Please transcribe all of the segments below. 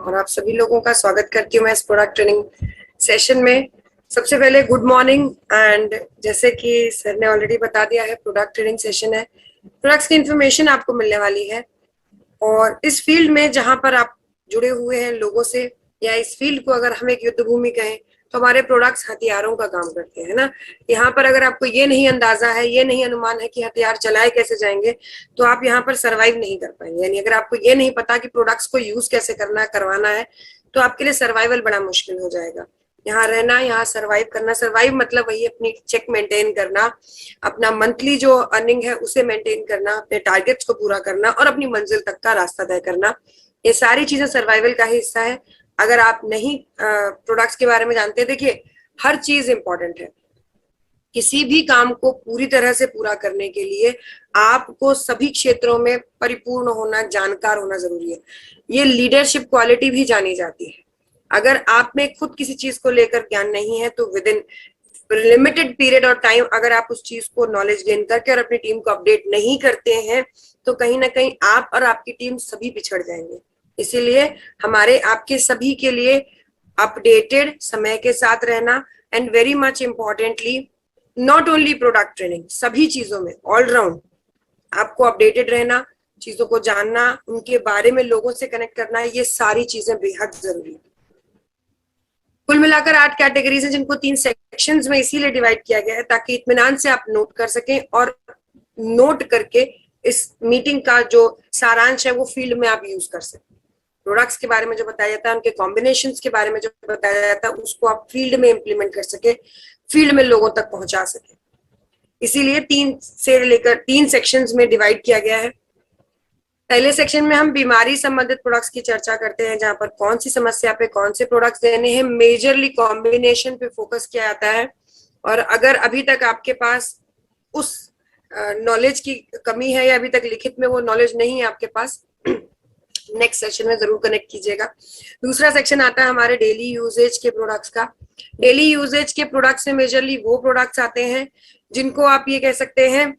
और आप सभी लोगों का स्वागत करती हूँ मैं इस प्रोडक्ट ट्रेनिंग सेशन में। सबसे पहले गुड मॉर्निंग। एंड जैसे कि सर ने ऑलरेडी बता दिया है, प्रोडक्ट ट्रेनिंग सेशन है, प्रोडक्ट्स की इंफॉर्मेशन आपको मिलने वाली है। और इस फील्ड में जहां पर आप जुड़े हुए हैं लोगों से, या इस फील्ड को अगर हम एक युद्ध भूमि कहें तो हमारे प्रोडक्ट्स हथियारों का काम करते हैं ना। यहाँ पर अगर आपको ये नहीं अंदाजा है, ये नहीं अनुमान है कि हथियार चलाए कैसे जाएंगे, तो आप यहाँ पर सरवाइव नहीं कर पाएंगे। यानी अगर आपको ये नहीं पता कि प्रोडक्ट्स को यूज कैसे करना करवाना है, तो आपके लिए सर्वाइवल बड़ा मुश्किल हो जाएगा। यहाँ रहना, यहाँ सरवाइव करना, सरवाइव मतलब वही अपनी चेक मेंटेन करना, अपना मंथली जो अर्निंग है उसे मेंटेन करना, अपने टारगेट्स को पूरा करना और अपनी मंजिल तक का रास्ता तय करना। ये सारी चीजें सर्वाइवल का ही हिस्सा है। अगर आप नहीं प्रोडक्ट्स के बारे में जानते, देखिए हर चीज इंपॉर्टेंट है। किसी भी काम को पूरी तरह से पूरा करने के लिए आपको सभी क्षेत्रों में परिपूर्ण होना, जानकार होना जरूरी है। ये लीडरशिप क्वालिटी भी जानी जाती है। अगर आप में खुद किसी चीज को लेकर ज्ञान नहीं है, तो विद इन लिमिटेड पीरियड और टाइम अगर आप उस चीज को नॉलेज गेन करके और अपनी टीम को अपडेट नहीं करते हैं, तो कहीं ना कहीं आप और आपकी टीम सभी पिछड़ जाएंगे। इसीलिए हमारे आपके सभी के लिए अपडेटेड, समय के साथ रहना, and very much importantly not only product training, सभी चीजों में ऑलराउंड आपको अपडेटेड रहना, चीजों को जानना, उनके बारे में लोगों से कनेक्ट करना है, ये सारी चीजें बेहद जरूरी है। कुल मिलाकर 8 कैटेगरीज हैं, जिनको 3 सेक्शंस में इसीलिए डिवाइड किया गया है ताकि इत्मीनान से आप नोट कर सकें और नोट करके इस मीटिंग का जो सारांश है वो फील्ड में आप यूज कर सकें। प्रोडक्ट्स के बारे में जो बताया जाता है, उनके कॉम्बिनेशंस के बारे में जो बताया जाता है, उसको आप फील्ड में इंप्लीमेंट कर सके, फील्ड में लोगों तक पहुंचा सके। इसीलिए 3 सेक्शंस में डिवाइड किया गया है। पहले सेक्शन में हम बीमारी संबंधित प्रोडक्ट्स की चर्चा करते हैं, जहां पर कौन सी समस्या पे कौन से प्रोडक्ट्स देने हैं, मेजरली कॉम्बिनेशन पे फोकस किया जाता है। और अगर अभी तक आपके पास उस नॉलेज की कमी है या अभी तक लिखित में वो नॉलेज नहीं है आपके पास, नेक्स्ट सेशन में जरूर कनेक्ट कीजिएगा। दूसरा सेक्शन आता है हमारे डेली यूजेज के प्रोडक्ट्स का। डेली यूजेज के प्रोडक्ट्स में मेजरली वो प्रोडक्ट्स आते हैं जिनको आप ये कह सकते हैं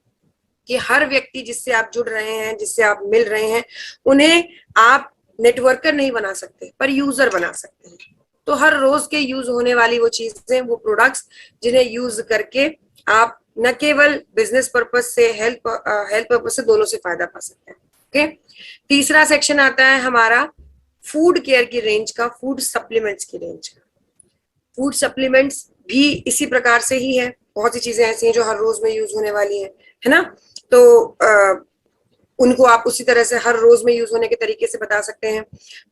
कि हर व्यक्ति जिससे आप जुड़ रहे हैं, जिससे आप मिल रहे हैं, उन्हें आप नेटवर्कर नहीं बना सकते पर यूजर बना सकते हैं। तो हर रोज के यूज होने वाली वो चीजें, वो प्रोडक्ट्स जिन्हें यूज करके आप न केवल बिजनेस पर्पज से, हेल्थ पर्पज से, दोनों से फायदा पा सकते हैं। ओके, तीसरा सेक्शन आता है हमारा फूड केयर की रेंज का, फूड सप्लीमेंट्स की रेंज का। फूड सप्लीमेंट्स भी इसी प्रकार से ही है, बहुत सी चीजें ऐसी हैं जो हर रोज में यूज होने वाली है ना। तो उनको आप उसी तरह से हर रोज में यूज होने के तरीके से बता सकते हैं।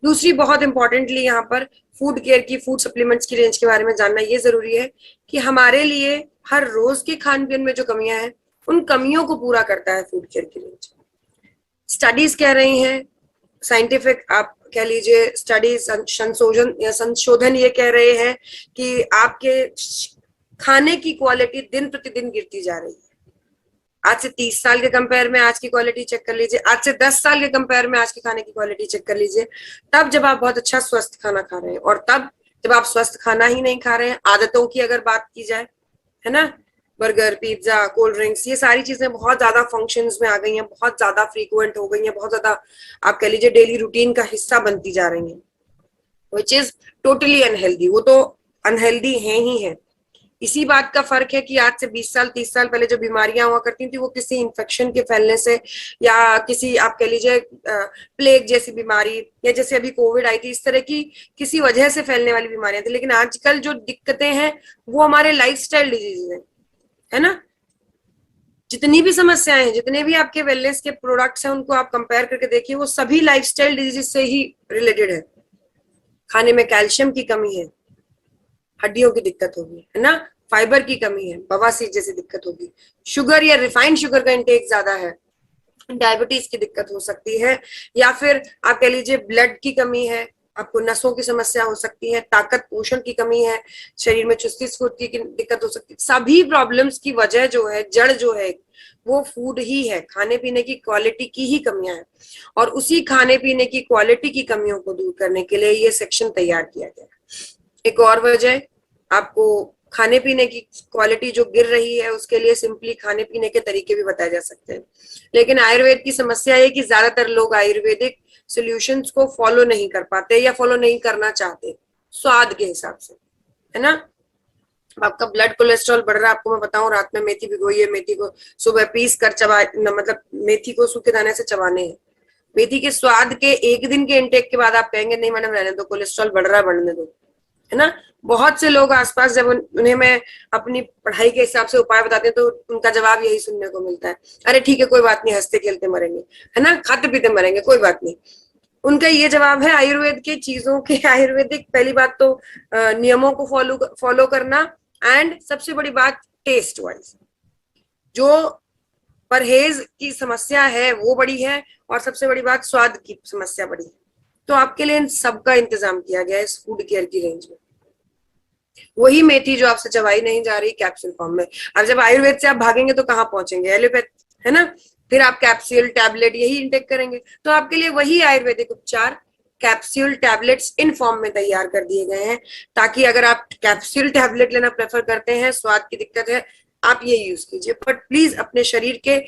दूसरी बहुत इंपॉर्टेंटली यहाँ पर फूड केयर की, फूड सप्लीमेंट्स की रेंज के बारे में जानना ये जरूरी है कि हमारे लिए हर रोज के खान पीन में जो कमियां हैं, उन कमियों को पूरा करता है फूड केयर की रेंज। स्टडीज कह रही हैं, साइंटिफिक आप कह लीजिए स्टडीज, संशोधन ये कह रहे हैं कि आपके खाने की क्वालिटी दिन प्रतिदिन गिरती जा रही है। आज से 30 साल के कंपेयर में आज की क्वालिटी चेक कर लीजिए, आज से 10 साल के कंपेयर में आज के खाने की क्वालिटी चेक कर लीजिए। तब जब आप बहुत अच्छा स्वस्थ खाना खा रहे हैं, और तब जब आप स्वस्थ खाना ही नहीं खा रहे हैं, आदतों की अगर बात की जाए, है ना, बर्गर, पिज्जा, कोल्ड ड्रिंक्स, ये सारी चीजें बहुत ज्यादा फंक्शंस में आ गई हैं, बहुत ज्यादा फ्रीक्वेंट हो गई हैं, बहुत ज्यादा आप कह लीजिए डेली रूटीन का हिस्सा बनती जा रही हैं, विच इज टोटली अनहेल्दी। वो तो अनहेल्दी है ही है। इसी बात का फर्क है कि आज से 20 साल 30 साल पहले जो बीमारियां हुआ करती थी, वो किसी इन्फेक्शन के फैलने से, या किसी आप कह लीजिए प्लेग जैसी बीमारी, या जैसे अभी कोविड आई थी, इस तरह की किसी वजह से फैलने वाली बीमारियां थी। लेकिन आजकल जो दिक्कतें हैं वो हमारे लाइफस्टाइल डिजीज है ना। जितनी भी समस्याएं हैं, जितने भी आपके वेलनेस के प्रोडक्ट्स हैं, उनको आप कंपेयर करके देखिए, वो सभी लाइफस्टाइल डिजीज से ही रिलेटेड है। खाने में कैल्शियम की कमी है, हड्डियों की दिक्कत होगी, है ना, फाइबर की कमी है, बवासीर जैसी दिक्कत होगी, शुगर या रिफाइंड शुगर का इंटेक ज्यादा है, डायबिटीज की दिक्कत हो सकती है, या फिर आप कह लीजिए ब्लड की कमी है, आपको नसों की समस्या हो सकती है, ताकत पोषण की कमी है, शरीर में चुस्ती स्फूर्ति की दिक्कत हो सकती है। सभी प्रॉब्लम्स की वजह जो है, जड़ जो है, वो फूड ही है, खाने पीने की क्वालिटी की ही कमियां हैं। और उसी खाने पीने की क्वालिटी की कमियों को दूर करने के लिए ये सेक्शन तैयार किया गया। एक और वजह, आपको खाने पीने की क्वालिटी जो गिर रही है, उसके लिए सिंपली खाने पीने के तरीके भी बताए जा सकते हैं। लेकिन आयुर्वेद की समस्या है कि ज्यादातर लोग आयुर्वेदिक सॉल्यूशंस को फॉलो नहीं कर पाते या फॉलो नहीं करना चाहते स्वाद के हिसाब से, है ना। आपका ब्लड कोलेस्ट्रॉल बढ़ रहा है, आपको मैं बताऊं, रात में मेथी भिगोई है, मेथी को सुबह पीस कर चबा, मतलब मेथी को सूखे दाने से चबाने हैं। मेथी के स्वाद के एक दिन के इंटेक के बाद आप कहेंगे नहीं मैडम रहने दो, कोलेस्ट्रॉल बढ़ रहा है, बढ़ने दो, है ना। बहुत से लोग आसपास जब उन्हें मैं अपनी पढ़ाई के हिसाब से उपाय बताते हैं तो उनका जवाब यही सुनने को मिलता है, अरे ठीक है कोई बात नहीं, हंसते खेलते मरेंगे, है ना, खाते पीते मरेंगे, कोई बात नहीं। उनका ये जवाब है आयुर्वेद के चीजों के, आयुर्वेदिक पहली बात तो नियमों को फॉलो करना, एंड सबसे बड़ी बात टेस्ट वाइज जो परहेज की समस्या है वो बड़ी है, और सबसे बड़ी बात स्वाद की समस्या बड़ी है। तो आपके लिए इन सबका इंतजाम किया गया है इस फूड केयर की रेंज में। वही मेथी जो आपसे चबाई नहीं जा रही कैप्सूल फॉर्म में। अब जब आयुर्वेद से आप भागेंगे तो कहाँ पहुंचेंगे, एलोपैथ, है ना। फिर आप कैप्सूल टैबलेट यही इंटेक करेंगे। तो आपके लिए वही आयुर्वेदिक उपचार कैप्सूल टैबलेट्स इन फॉर्म में तैयार कर दिए गए हैं, ताकि अगर आप कैप्सूल टैबलेट लेना प्रेफर करते हैं, स्वाद की दिक्कत है, आप ये यूज कीजिए। बट प्लीज अपने शरीर के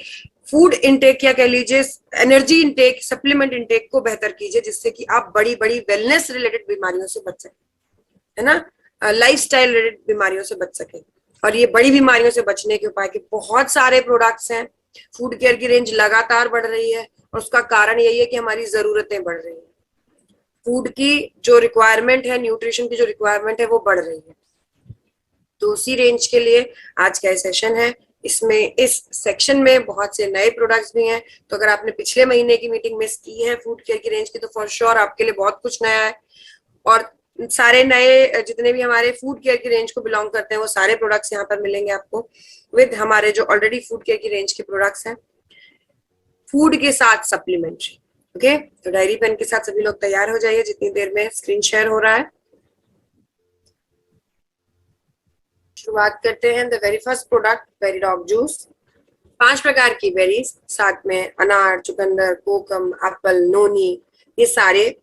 फूड इंटेक या कह लीजिए एनर्जी इंटेक, सप्लीमेंट इंटेक को बेहतर कीजिए, जिससे कि आप बड़ी बड़ी वेलनेस रिलेटेड बीमारियों से बच सकें, है ना, लाइफस्टाइल रिलेटेड बीमारियों से बच सकें। और ये बड़ी बीमारियों से बचने के उपाय के बहुत सारे प्रोडक्ट्स हैं। फूड केयर की रेंज लगातार बढ़ रही है और उसका कारण यही है कि हमारी जरूरतें बढ़ रही हैं। फूड की जो रिक्वायरमेंट है, न्यूट्रिशन की जो रिक्वायरमेंट है वो बढ़ रही है। तो उसी रेंज के लिए आज का सेशन है। इसमें इस सेक्शन में बहुत से नए प्रोडक्ट्स भी हैं। तो अगर आपने पिछले महीने की मीटिंग मिस की है फूड केयर की रेंज की, तो फॉर श्योर आपके लिए बहुत कुछ नया है। और सारे नए जितने भी हमारे फूड केयर की रेंज को बिलोंग करते हैं वो सारे प्रोडक्ट्स यहाँ पर मिलेंगे आपको, विद हमारे जो ऑलरेडी फूड केयर की रेंज के प्रोडक्ट्स हैं, फूड के साथ सप्लीमेंट्री। ओके, तो डायरी पेन के साथ सभी लोग तैयार हो जाइए, जितनी देर में स्क्रीन शेयर हो रहा है। शुरुआत करते हैं। The very first product, very dog juice. 5 प्रकार की बेरीज, साथ में अनार, चुकंदर, कोकम, एप्पल, नोनी, ये सारे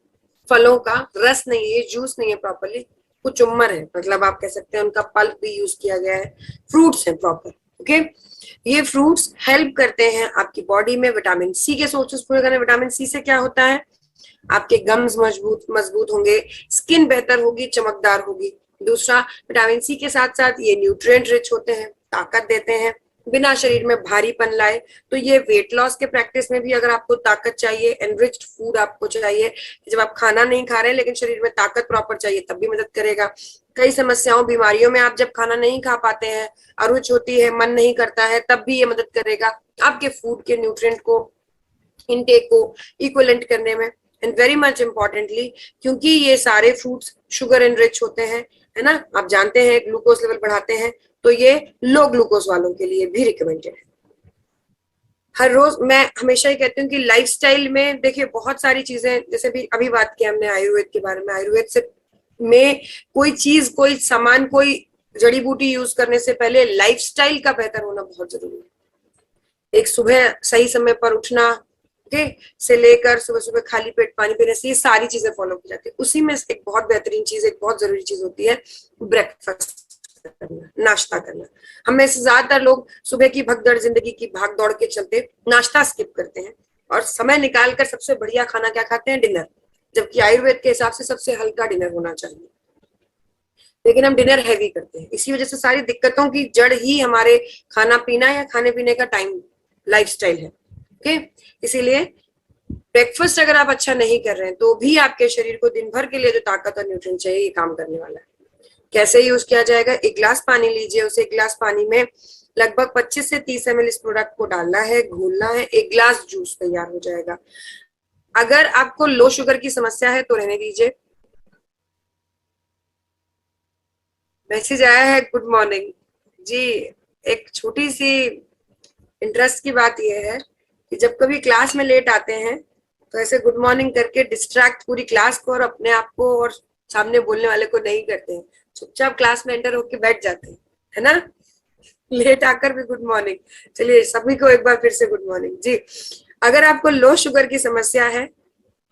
फलों का रस नहीं है, जूस नहीं है प्रॉपरली, कुचुम्बर है, मतलब आप कह सकते हैं उनका पल्प भी यूज किया गया है, फ्रूट्स हैं प्रॉपर। ओके, ये फ्रूट्स हेल्प करते हैं आपकी बॉडी में विटामिन सी के सोर्सेस पूरे करने। विटामिन सी से क्या होता है, आपके गम्स मजबूत होंगे, स्किन बेहतर होगी, चमकदार होगी। दूसरा, विटामिन सी के साथ साथ ये न्यूट्रिएंट रिच होते हैं, ताकत देते हैं, बिना शरीर में भारीपन लाए। तो ये वेट लॉस के प्रैक्टिस में भी अगर आपको ताकत चाहिए, एनरिच्ड फूड आपको चाहिए, जब आप खाना नहीं खा रहे हैं लेकिन शरीर में ताकत प्रॉपर चाहिए, तब भी मदद करेगा। कई समस्याओं, बीमारियों में आप जब खाना नहीं खा पाते हैं, अरुच होती है, मन नहीं करता है, तब भी ये मदद करेगा आपके फूड के न्यूट्रिएंट को, इनटेक को इक्विवेलेंट करने में। एंड वेरी मच इम्पोर्टेंटली, क्योंकि ये सारे फ्रूट्स शुगर एनरिच होते हैं, है ना, आप जानते हैं ग्लूकोज लेवल बढ़ाते हैं, तो ये लो ग्लूकोज वालों के लिए भी रिकमेंडेड है। हर रोज मैं हमेशा ही कहती हूँ कि लाइफस्टाइल में देखिए बहुत सारी चीजें, जैसे भी अभी बात की हमने आयुर्वेद के बारे में, आयुर्वेद से में कोई चीज, कोई सामान, कोई जड़ी बूटी यूज करने से पहले लाइफस्टाइल का बेहतर होना बहुत जरूरी है। एक सुबह सही समय पर उठना, ओके, से लेकर सुबह सुबह खाली पेट पानी पीने से, ये सारी चीजें फॉलो की जाती है। उसी में एक बहुत बेहतरीन चीज, एक बहुत जरूरी चीज होती है ब्रेकफास्ट करना, नाश्ता करना। हम में से ज्यादातर लोग सुबह की भगदड़ जिंदगी की भाग दौड़ के चलते नाश्ता स्किप करते हैं और समय निकालकर सबसे बढ़िया खाना क्या खाते हैं, डिनर। जबकि आयुर्वेद के हिसाब से सबसे हल्का डिनर होना चाहिए, लेकिन हम डिनर हैवी करते हैं। इसी वजह से सारी दिक्कतों की जड़ ही हमारे खाना पीना या खाने पीने का टाइम, लाइफस्टाइल है। ओके, इसीलिए ब्रेकफास्ट अगर आप अच्छा नहीं कर रहे हैं तो भी आपके शरीर को दिन भर के लिए जो ताकत और न्यूट्रिएंट चाहिए, ये काम करने वाला है। कैसे यूज किया जाएगा, 1 गिलास पानी लीजिए, उसे 1 गिलास पानी में लगभग 25 से 30 ml इस प्रोडक्ट को डालना है, घोलना है, 1 गिलास जूस तैयार हो जाएगा। अगर आपको लो शुगर की समस्या है तो रहने दीजिए। मैसेज आया है, गुड मॉर्निंग जी। एक छोटी सी इंटरेस्ट की बात यह है कि जब कभी क्लास में लेट आते हैं तो ऐसे गुड मॉर्निंग करके डिस्ट्रैक्ट पूरी क्लास को और अपने आप को और सामने बोलने वाले को नहीं करते हैं, चुपचाप क्लास में एंटर होके बैठ जाते हैं, है ना, लेट आकर भी गुड मॉर्निंग। चलिए सभी को एक बार फिर से गुड मॉर्निंग जी। अगर आपको लो शुगर की समस्या है,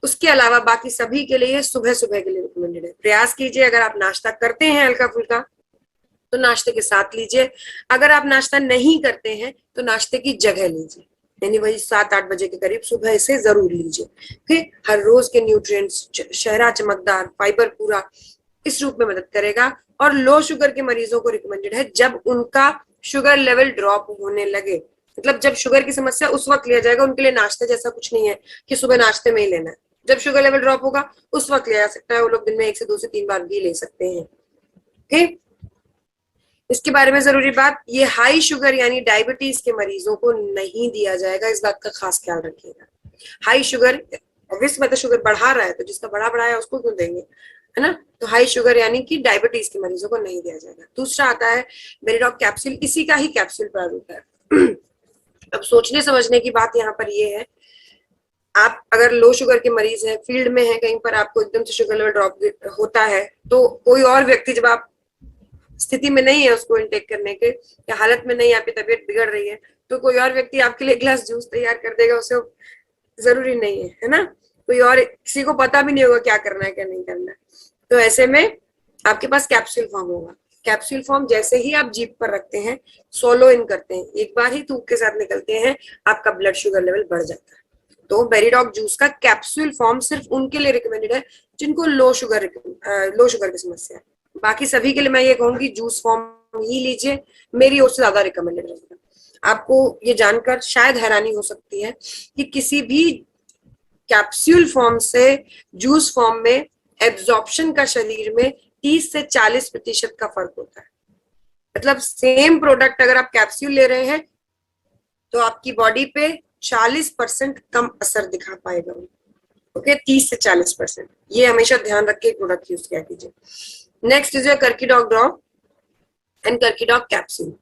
उसके अलावा बाकी सभी के लिए सुबह सुबह के लिए रिकमेंडेड है। प्रयास कीजिए, अगर आप नाश्ता करते हैं हल्का फुल्का तो नाश्ते के साथ लीजिए, अगर आप नाश्ता नहीं करते हैं तो नाश्ते की जगह लीजिए। यानी वही 7-8 बजे के करीब सुबह से जरूर लीजिए। ओके, हर रोज के न्यूट्रिएंट्स, शहरा चमकदार, फाइबर पूरा, इस रूप में मदद करेगा। और लो शुगर के मरीजों को रिकमेंडेड है जब उनका शुगर लेवल ड्रॉप होने लगे, मतलब जब शुगर की समस्या उस वक्त लिया जाएगा। उनके लिए नाश्ते जैसा कुछ नहीं है कि सुबह नाश्ते में ही लेना है। जब शुगर लेवल ड्रॉप होगा उस वक्त लिया जा सकता है। वो लोग दिन में 1 से 2 से 3 बार भी ले सकते हैं। ओके, इसके बारे में जरूरी बात, ये हाई शुगर यानी डायबिटीज के मरीजों को नहीं दिया जाएगा, इस बात का खास ख्याल रखिएगा। हाई शुगर ऑब्वियस मतलब शुगर बढ़ा रहा है, तो जिसका बढ़ा है उसको क्यों देंगे, है ना। तो हाई शुगर यानी कि डायबिटीज के मरीजों को नहीं दिया जाएगा। दूसरा आता है वेरिडॉग कैप्सूल, इसी का ही कैप्सूल प्रारूप है। अब सोचने समझने की बात यहाँ पर ये है, आप अगर लो शुगर के मरीज हैं, फील्ड में है कहीं पर, आपको एकदम से शुगर लेवल ड्रॉप होता है, तो कोई और व्यक्ति जब आप स्थिति में नहीं है उसको इनटेक करने के, या हालत में नहीं, आपकी तबीयत बिगड़ रही है, तो कोई और व्यक्ति आपके लिए गिलास जूस तैयार कर देगा, उसे जरूरी नहीं है ना। कोई और, किसी को पता भी नहीं होगा क्या करना है क्या नहीं करना है। तो ऐसे में आपके पास कैप्सूल फॉर्म होगा। कैप्सूल फॉर्म जैसे ही आप जीभ पर रखते हैं, सोलो इन करते हैं, एक बार ही थूक के साथ निकलते हैं, आपका ब्लड शुगर लेवल बढ़ जाता है। तो वेरिडॉग जूस का कैप्सूल फॉर्म सिर्फ उनके लिए रिकमेंडेड है जिनको लो शुगर की समस्या है। बाकी सभी के लिए मैं ये कहूंगी जूस फॉर्म ही लीजिए, मेरी ओर से ज्यादा रिकमेंडेड रहेगा। आपको ये जानकर शायद हैरानी हो सकती है कि किसी भी कैप्सूल फॉर्म से जूस फॉर्म में एब्जॉर्प्शन का शरीर में 30 से 40% का फर्क होता है। मतलब सेम प्रोडक्ट अगर आप कैप्सूल ले रहे हैं तो आपकी बॉडी पे 40% कम असर दिखा पाएगा। ओके, 30 से 40%, ये हमेशा ध्यान रख के प्रोडक्ट यूज किया कीजिए। Next is Curcidoc drop and Curcidoc capsule.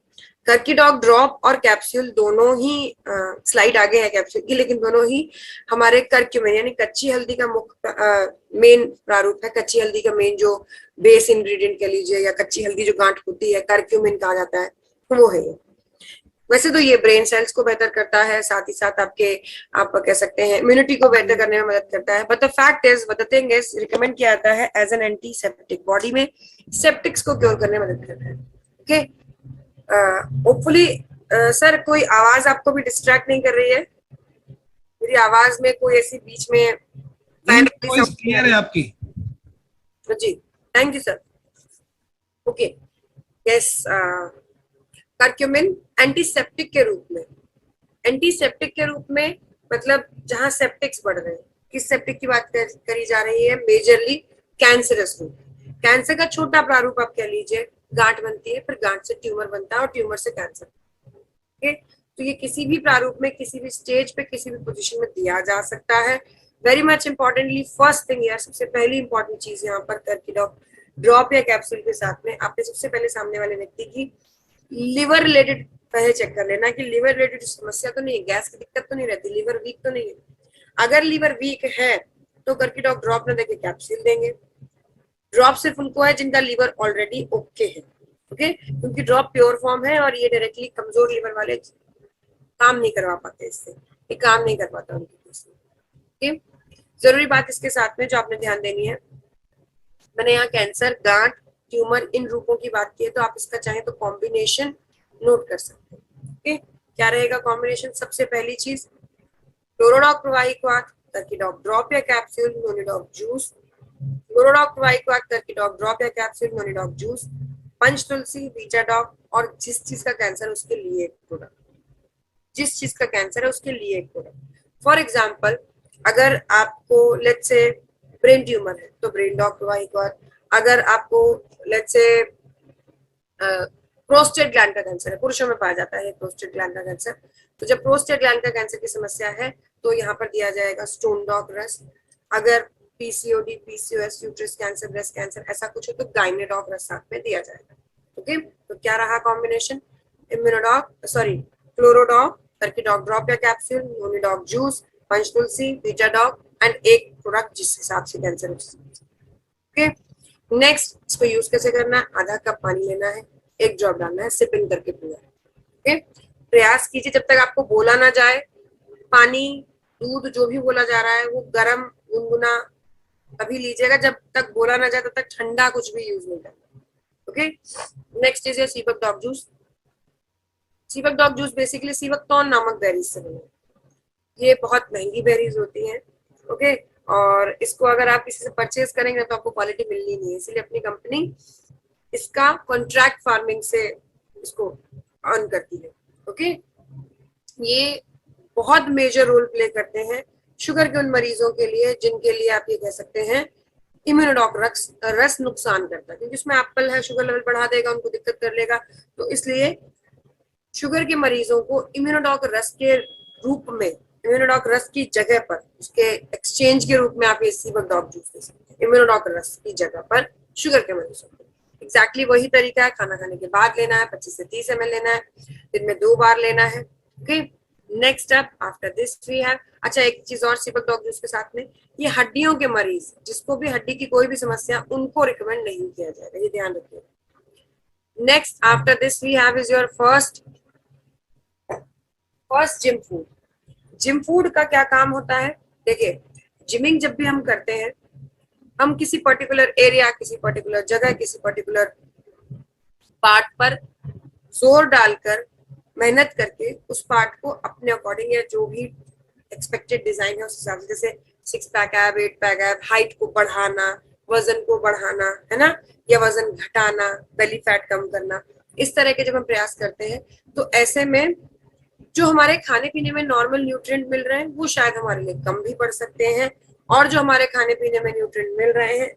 Curcidoc drop और कैप्सूल दोनों ही स्लाइड आगे है कैप्सूल की, लेकिन दोनों ही हमारे कर्क्यूमिन यानी कच्ची हल्दी का मुख्य मेन प्रारूप है। कच्ची हल्दी का मेन जो बेस इंग्रेडिएंट कह लीजिए, या कच्ची हल्दी जो गांठ होती है, कर्क्यूमिन कहा जाता है, वो है ये। वैसे तो ये ब्रेन सेल्स को बेहतर करता है, साथ ही साथ आप कह सकते हैं इम्यूनिटी को बेहतर करने में मदद करता है। But the fact is, the thing is, recommend किया जाता है एज एन एंटीसेप्टिक, बॉडी में सेप्टिक्स को क्योर करने में मदद करता है। ओके, होपफुली सर कोई आवाज आपको भी डिस्ट्रैक्ट नहीं कर रही है? मेरी आवाज में कोई ऐसी बीच में क्लियर है आपकी? जी, thank you sir. Okay, yes, curcumin antiseptic के रूप में, एंटीसेप्टिक के रूप में मतलब जहां सेप्टिक्स बढ़ रहे हैं। किस सेप्टिक की बात करी जा रही है? मेजरली कैंसरस रूप। कैंसर का छोटा प्रारूप आप कह लीजिए, गांठ बनती है, फिर गांठ से ट्यूमर बनता है और ट्यूमर से कैंसर। ओके, तो ये किसी भी प्रारूप में, किसी भी स्टेज पे, किसी भी पोजीशन में दिया जा सकता है। Very much importantly, first thing यार, सबसे पहली इंपॉर्टेंट चीज यहाँ पर कर्कीडॉग ड्रॉप या कैप्सूल के साथ में आपने सबसे पहले सामने वाले व्यक्ति की लिवर रिलेटेड पहले चेक कर लेना कि लिवर रिलेटेड समस्या तो नहीं है, गैस की दिक्कत तो नहीं रहती, लिवर वीक तो नहीं है। अगर लिवर वीक है तो कर्कीडॉग ड्रॉप न देके कैप्सूल देंगे। ड्रॉप सिर्फ उनको है जिनका लिवर ऑलरेडी ओके है। ओके, क्योंकि ड्रॉप प्योर फॉर्म है और ये डायरेक्टली कमजोर लिवर वाले काम नहीं करवा पाते, इससे ये काम नहीं कर पाता उनके केस में। ओके, जरूरी बात इसके साथ में जो आपने ध्यान देनी है, मैंने यहाँ कैंसर, गांठ, ट्यूमर, इन रूपों की बात की है, तो आप इसका चाहे तो कॉम्बिनेशन नोट कर सकते हैं। ओके, क्या रहेगा कॉम्बिनेशन? सबसे पहली चीज क्लोरोडॉग प्रवाहिक वात, कर्कीडॉग ड्रॉप या कैप्सूल, नोनिडॉग जूस। क्लोरोडॉग प्रवाहिक वात, कर्कीडॉग ड्रॉप या कैप्सूल, नोनिडॉग जूस। पंच तुलसी, बीटाडॉग, और जिस चीज का कैंसर है उसके लिए एक प्रोडक्ट, जिस चीज का कैंसर है उसके लिए एक प्रोडक्ट। फॉर एग्जाम्पल, अगर आपको लेट्स से ब्रेन ट्यूमर है तो ब्रेन डॉग प्रवाहिक वात। अगर आपको लेट्स से प्रोस्टेट ग्लैंड का कैंसर है, पुरुषों में पाया जाता है प्रोस्टेट ग्लैंड का कैंसर, तो जब प्रोस्टेट ग्लैंड का कैंसर की समस्या है तो यहाँ पर दिया जाएगा स्टोन डॉग रस। अगर PCOD, PCOS, uterus cancer, breast cancer ऐसा कुछ हो तो गाइनेडॉग रस साथ में दिया जाएगा। ओके, तो क्या रहा कॉम्बिनेशन? इम्यूनोडॉग, सॉरी, क्लोरोडॉग, कर्कीडॉग ड्रॉप या कैप्सूल, नोनिडॉग जूस, पंचतुलसी, बीटाडॉग एंड एक प्रोडक्ट जिस हिसाब से कैंसर है। ओके, नेक्स्ट इसको यूज कैसे करना है? आधा कप पानी लेना है, 1 ड्रॉप डालना है, सिपिंग करके पीना है। ओके, प्रयास कीजिए जब तक आपको बोला ना जाए, पानी, दूध जो भी बोला जा रहा है वो गर्म गुनगुना तभी लीजिएगा, जब तक बोला ना जाए तब तक ठंडा कुछ भी यूज नहीं करना। Okay, next is Seabuckdoc juice. Seabuckdoc juice basically sea buckthorn नामक बेरीज से बना है। ये बहुत महंगी बेरीज होती हैं, ओके। और इसको अगर आप किसी से परचेज करेंगे तो आपको क्वालिटी मिलनी नहीं है, इसलिए अपनी कंपनी इसका कॉन्ट्रैक्ट फार्मिंग से इसको अर्न करती है, ओके। ये बहुत मेजर रोल प्ले करते हैं शुगर के उन मरीजों के लिए जिनके लिए आप ये कह सकते हैं इम्यूनोडॉक रस नुकसान करता है, क्योंकि इसमें एप्पल है, शुगर लेवल बढ़ा देगा, उनको दिक्कत कर लेगा। तो इसलिए शुगर के मरीजों को इम्यूनोडॉक रस के रूप में, इम्यूनोडॉक रस की जगह पर, उसके एक्सचेंज के रूप में आप ये सीबक डॉग जूस दे सकते हैं इम्यूनोडॉक रस की जगह पर शुगर के मरीजों को। एग्जैक्टली वही तरीका है, खाना खाने के बाद लेना है, 25 से 30 ml लेना है, दिन में 2 बार लेना है, okay. Next up after this we have, अच्छा एक चीज और सीबक डॉग जूस के साथ में, ये हड्डियों के मरीज जिसको भी हड्डी की कोई भी समस्या, उनको रिकमेंड नहीं किया जाएगा, ये ध्यान रखिए। Next after this we have is your first gym food. Gym food का क्या काम होता है? देखिए, जिमिंग जब भी हम करते हैं, हम किसी पर्टिकुलर एरिया, किसी पर्टिकुलर जगह, किसी पर्टिकुलर पार्ट पर जोर डालकर, मेहनत करके उस पार्ट को अपने अकॉर्डिंग या जो भी एक्सपेक्टेड डिजाइन है उस हिसाब से, जैसे 6 पैक है, 8 पैक है, हाइट को बढ़ाना, वजन को बढ़ाना, है ना, या वजन घटाना, बेली फैट कम करना, इस तरह के जब हम प्रयास करते हैं तो ऐसे में जो हमारे खाने पीने में नॉर्मल न्यूट्रिएंट मिल रहे हैं वो शायद हमारे लिए कम भी पड़ सकते हैं, और जो हमारे खाने पीने में न्यूट्रिएंट मिल रहे हैं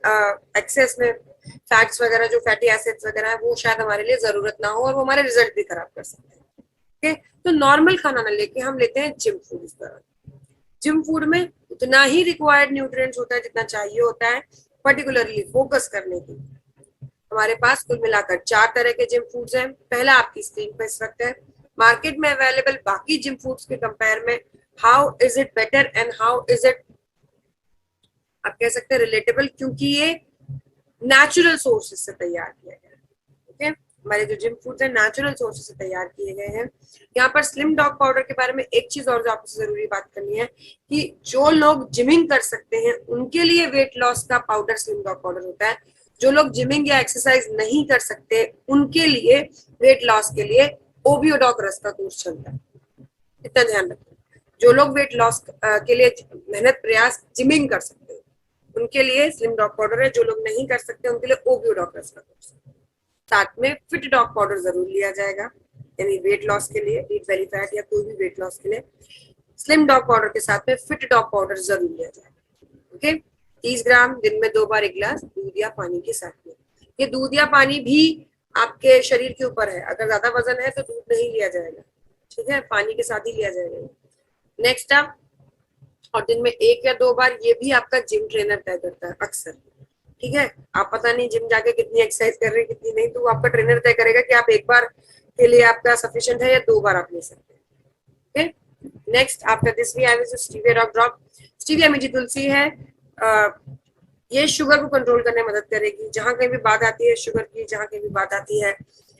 एक्सेस में, फैट्स वगैरह, जो फैटी एसिड्स वगैरह है, वो शायद हमारे लिए जरूरत ना हो और वो हमारे रिजल्ट भी खराब कर सकते हैं, ओके। तो नॉर्मल खाना ना लेके हम लेते हैं जिम फूड। इस तरह जिम फूड में उतना ही रिक्वायर्ड न्यूट्रिएंट्स होता है जितना चाहिए होता है पर्टिकुलरली फोकस करने की। हमारे पास कुल मिलाकर 4 तरह के जिम फूड्स हैं। पहला आपकी स्क्रीन पर इस वक्त है, मार्केट में अवेलेबल बाकी जिम फूड्स के कंपेयर में how is it better and how is it, आप कह सकते हैं, रिलेटेबल, क्योंकि ये नेचुरल सोर्सेज से तैयार किया गया है, ओके। हमारे जो जिम फूड्स हैं नेचुरल सोर्सेज से तैयार किए गए हैं। यहाँ पर स्लिम डॉग पाउडर के बारे में एक चीज और जो आपसे जरूरी बात करनी है कि जो लोग जिमिंग कर सकते हैं उनके लिए वेट लॉस का पाउडर स्लिम डॉग पाउडर होता है। जो लोग जिमिंग या एक्सरसाइज नहीं कर सकते उनके लिए वेट लॉस के लिए ओबियोडॉक रस का कोर्स चलता है, इतना ध्यान रखें। जो लोग वेट लॉस के लिए मेहनत प्रयास जिमिंग कर सकते हैं उनके लिए स्लिम डॉग पाउडर है, जो लोग नहीं कर सकते उनके लिए ओबियोडॉक रस का कोर्स है। साथ में फिट डॉग पाउडर जरूर लिया जाएगा, यानी वेट लॉस के लिए, ईट बेली फैट या कोई भी वेट लॉस के लिए स्लिम डॉग पाउडर के साथ में फिट डॉग पाउडर जरूर लिया जाएगा, ओके। 30 ग्राम, दिन में 2 बार एक गिलास दूध या पानी के साथ में। ये दूध या पानी भी आपके शरीर के ऊपर है, अगर ज्यादा वजन है तो दूध नहीं लिया जाएगा, ठीक है, पानी के साथ ही लिया जाएगा। नेक्स्ट आप, और दिन में 1 या 2 बार, ये भी आपका जिम ट्रेनर तय करता है अक्सर, ठीक है। आप पता नहीं जिम जाके कितनी एक्सरसाइज कर रहे हैं कितनी नहीं, तो वो आपका ट्रेनर तय करेगा कि आप 1 बार के लिए आपका सफिशिएंट है या 2 बार आप ले सकते हैं, okay. Next after this we have is stevia dog drop. Stevia मीठी तुलसी है, ये शुगर को कंट्रोल करने में मदद करेगी। जहां कहीं भी बात आती है शुगर की, जहां कहीं भी बात आती है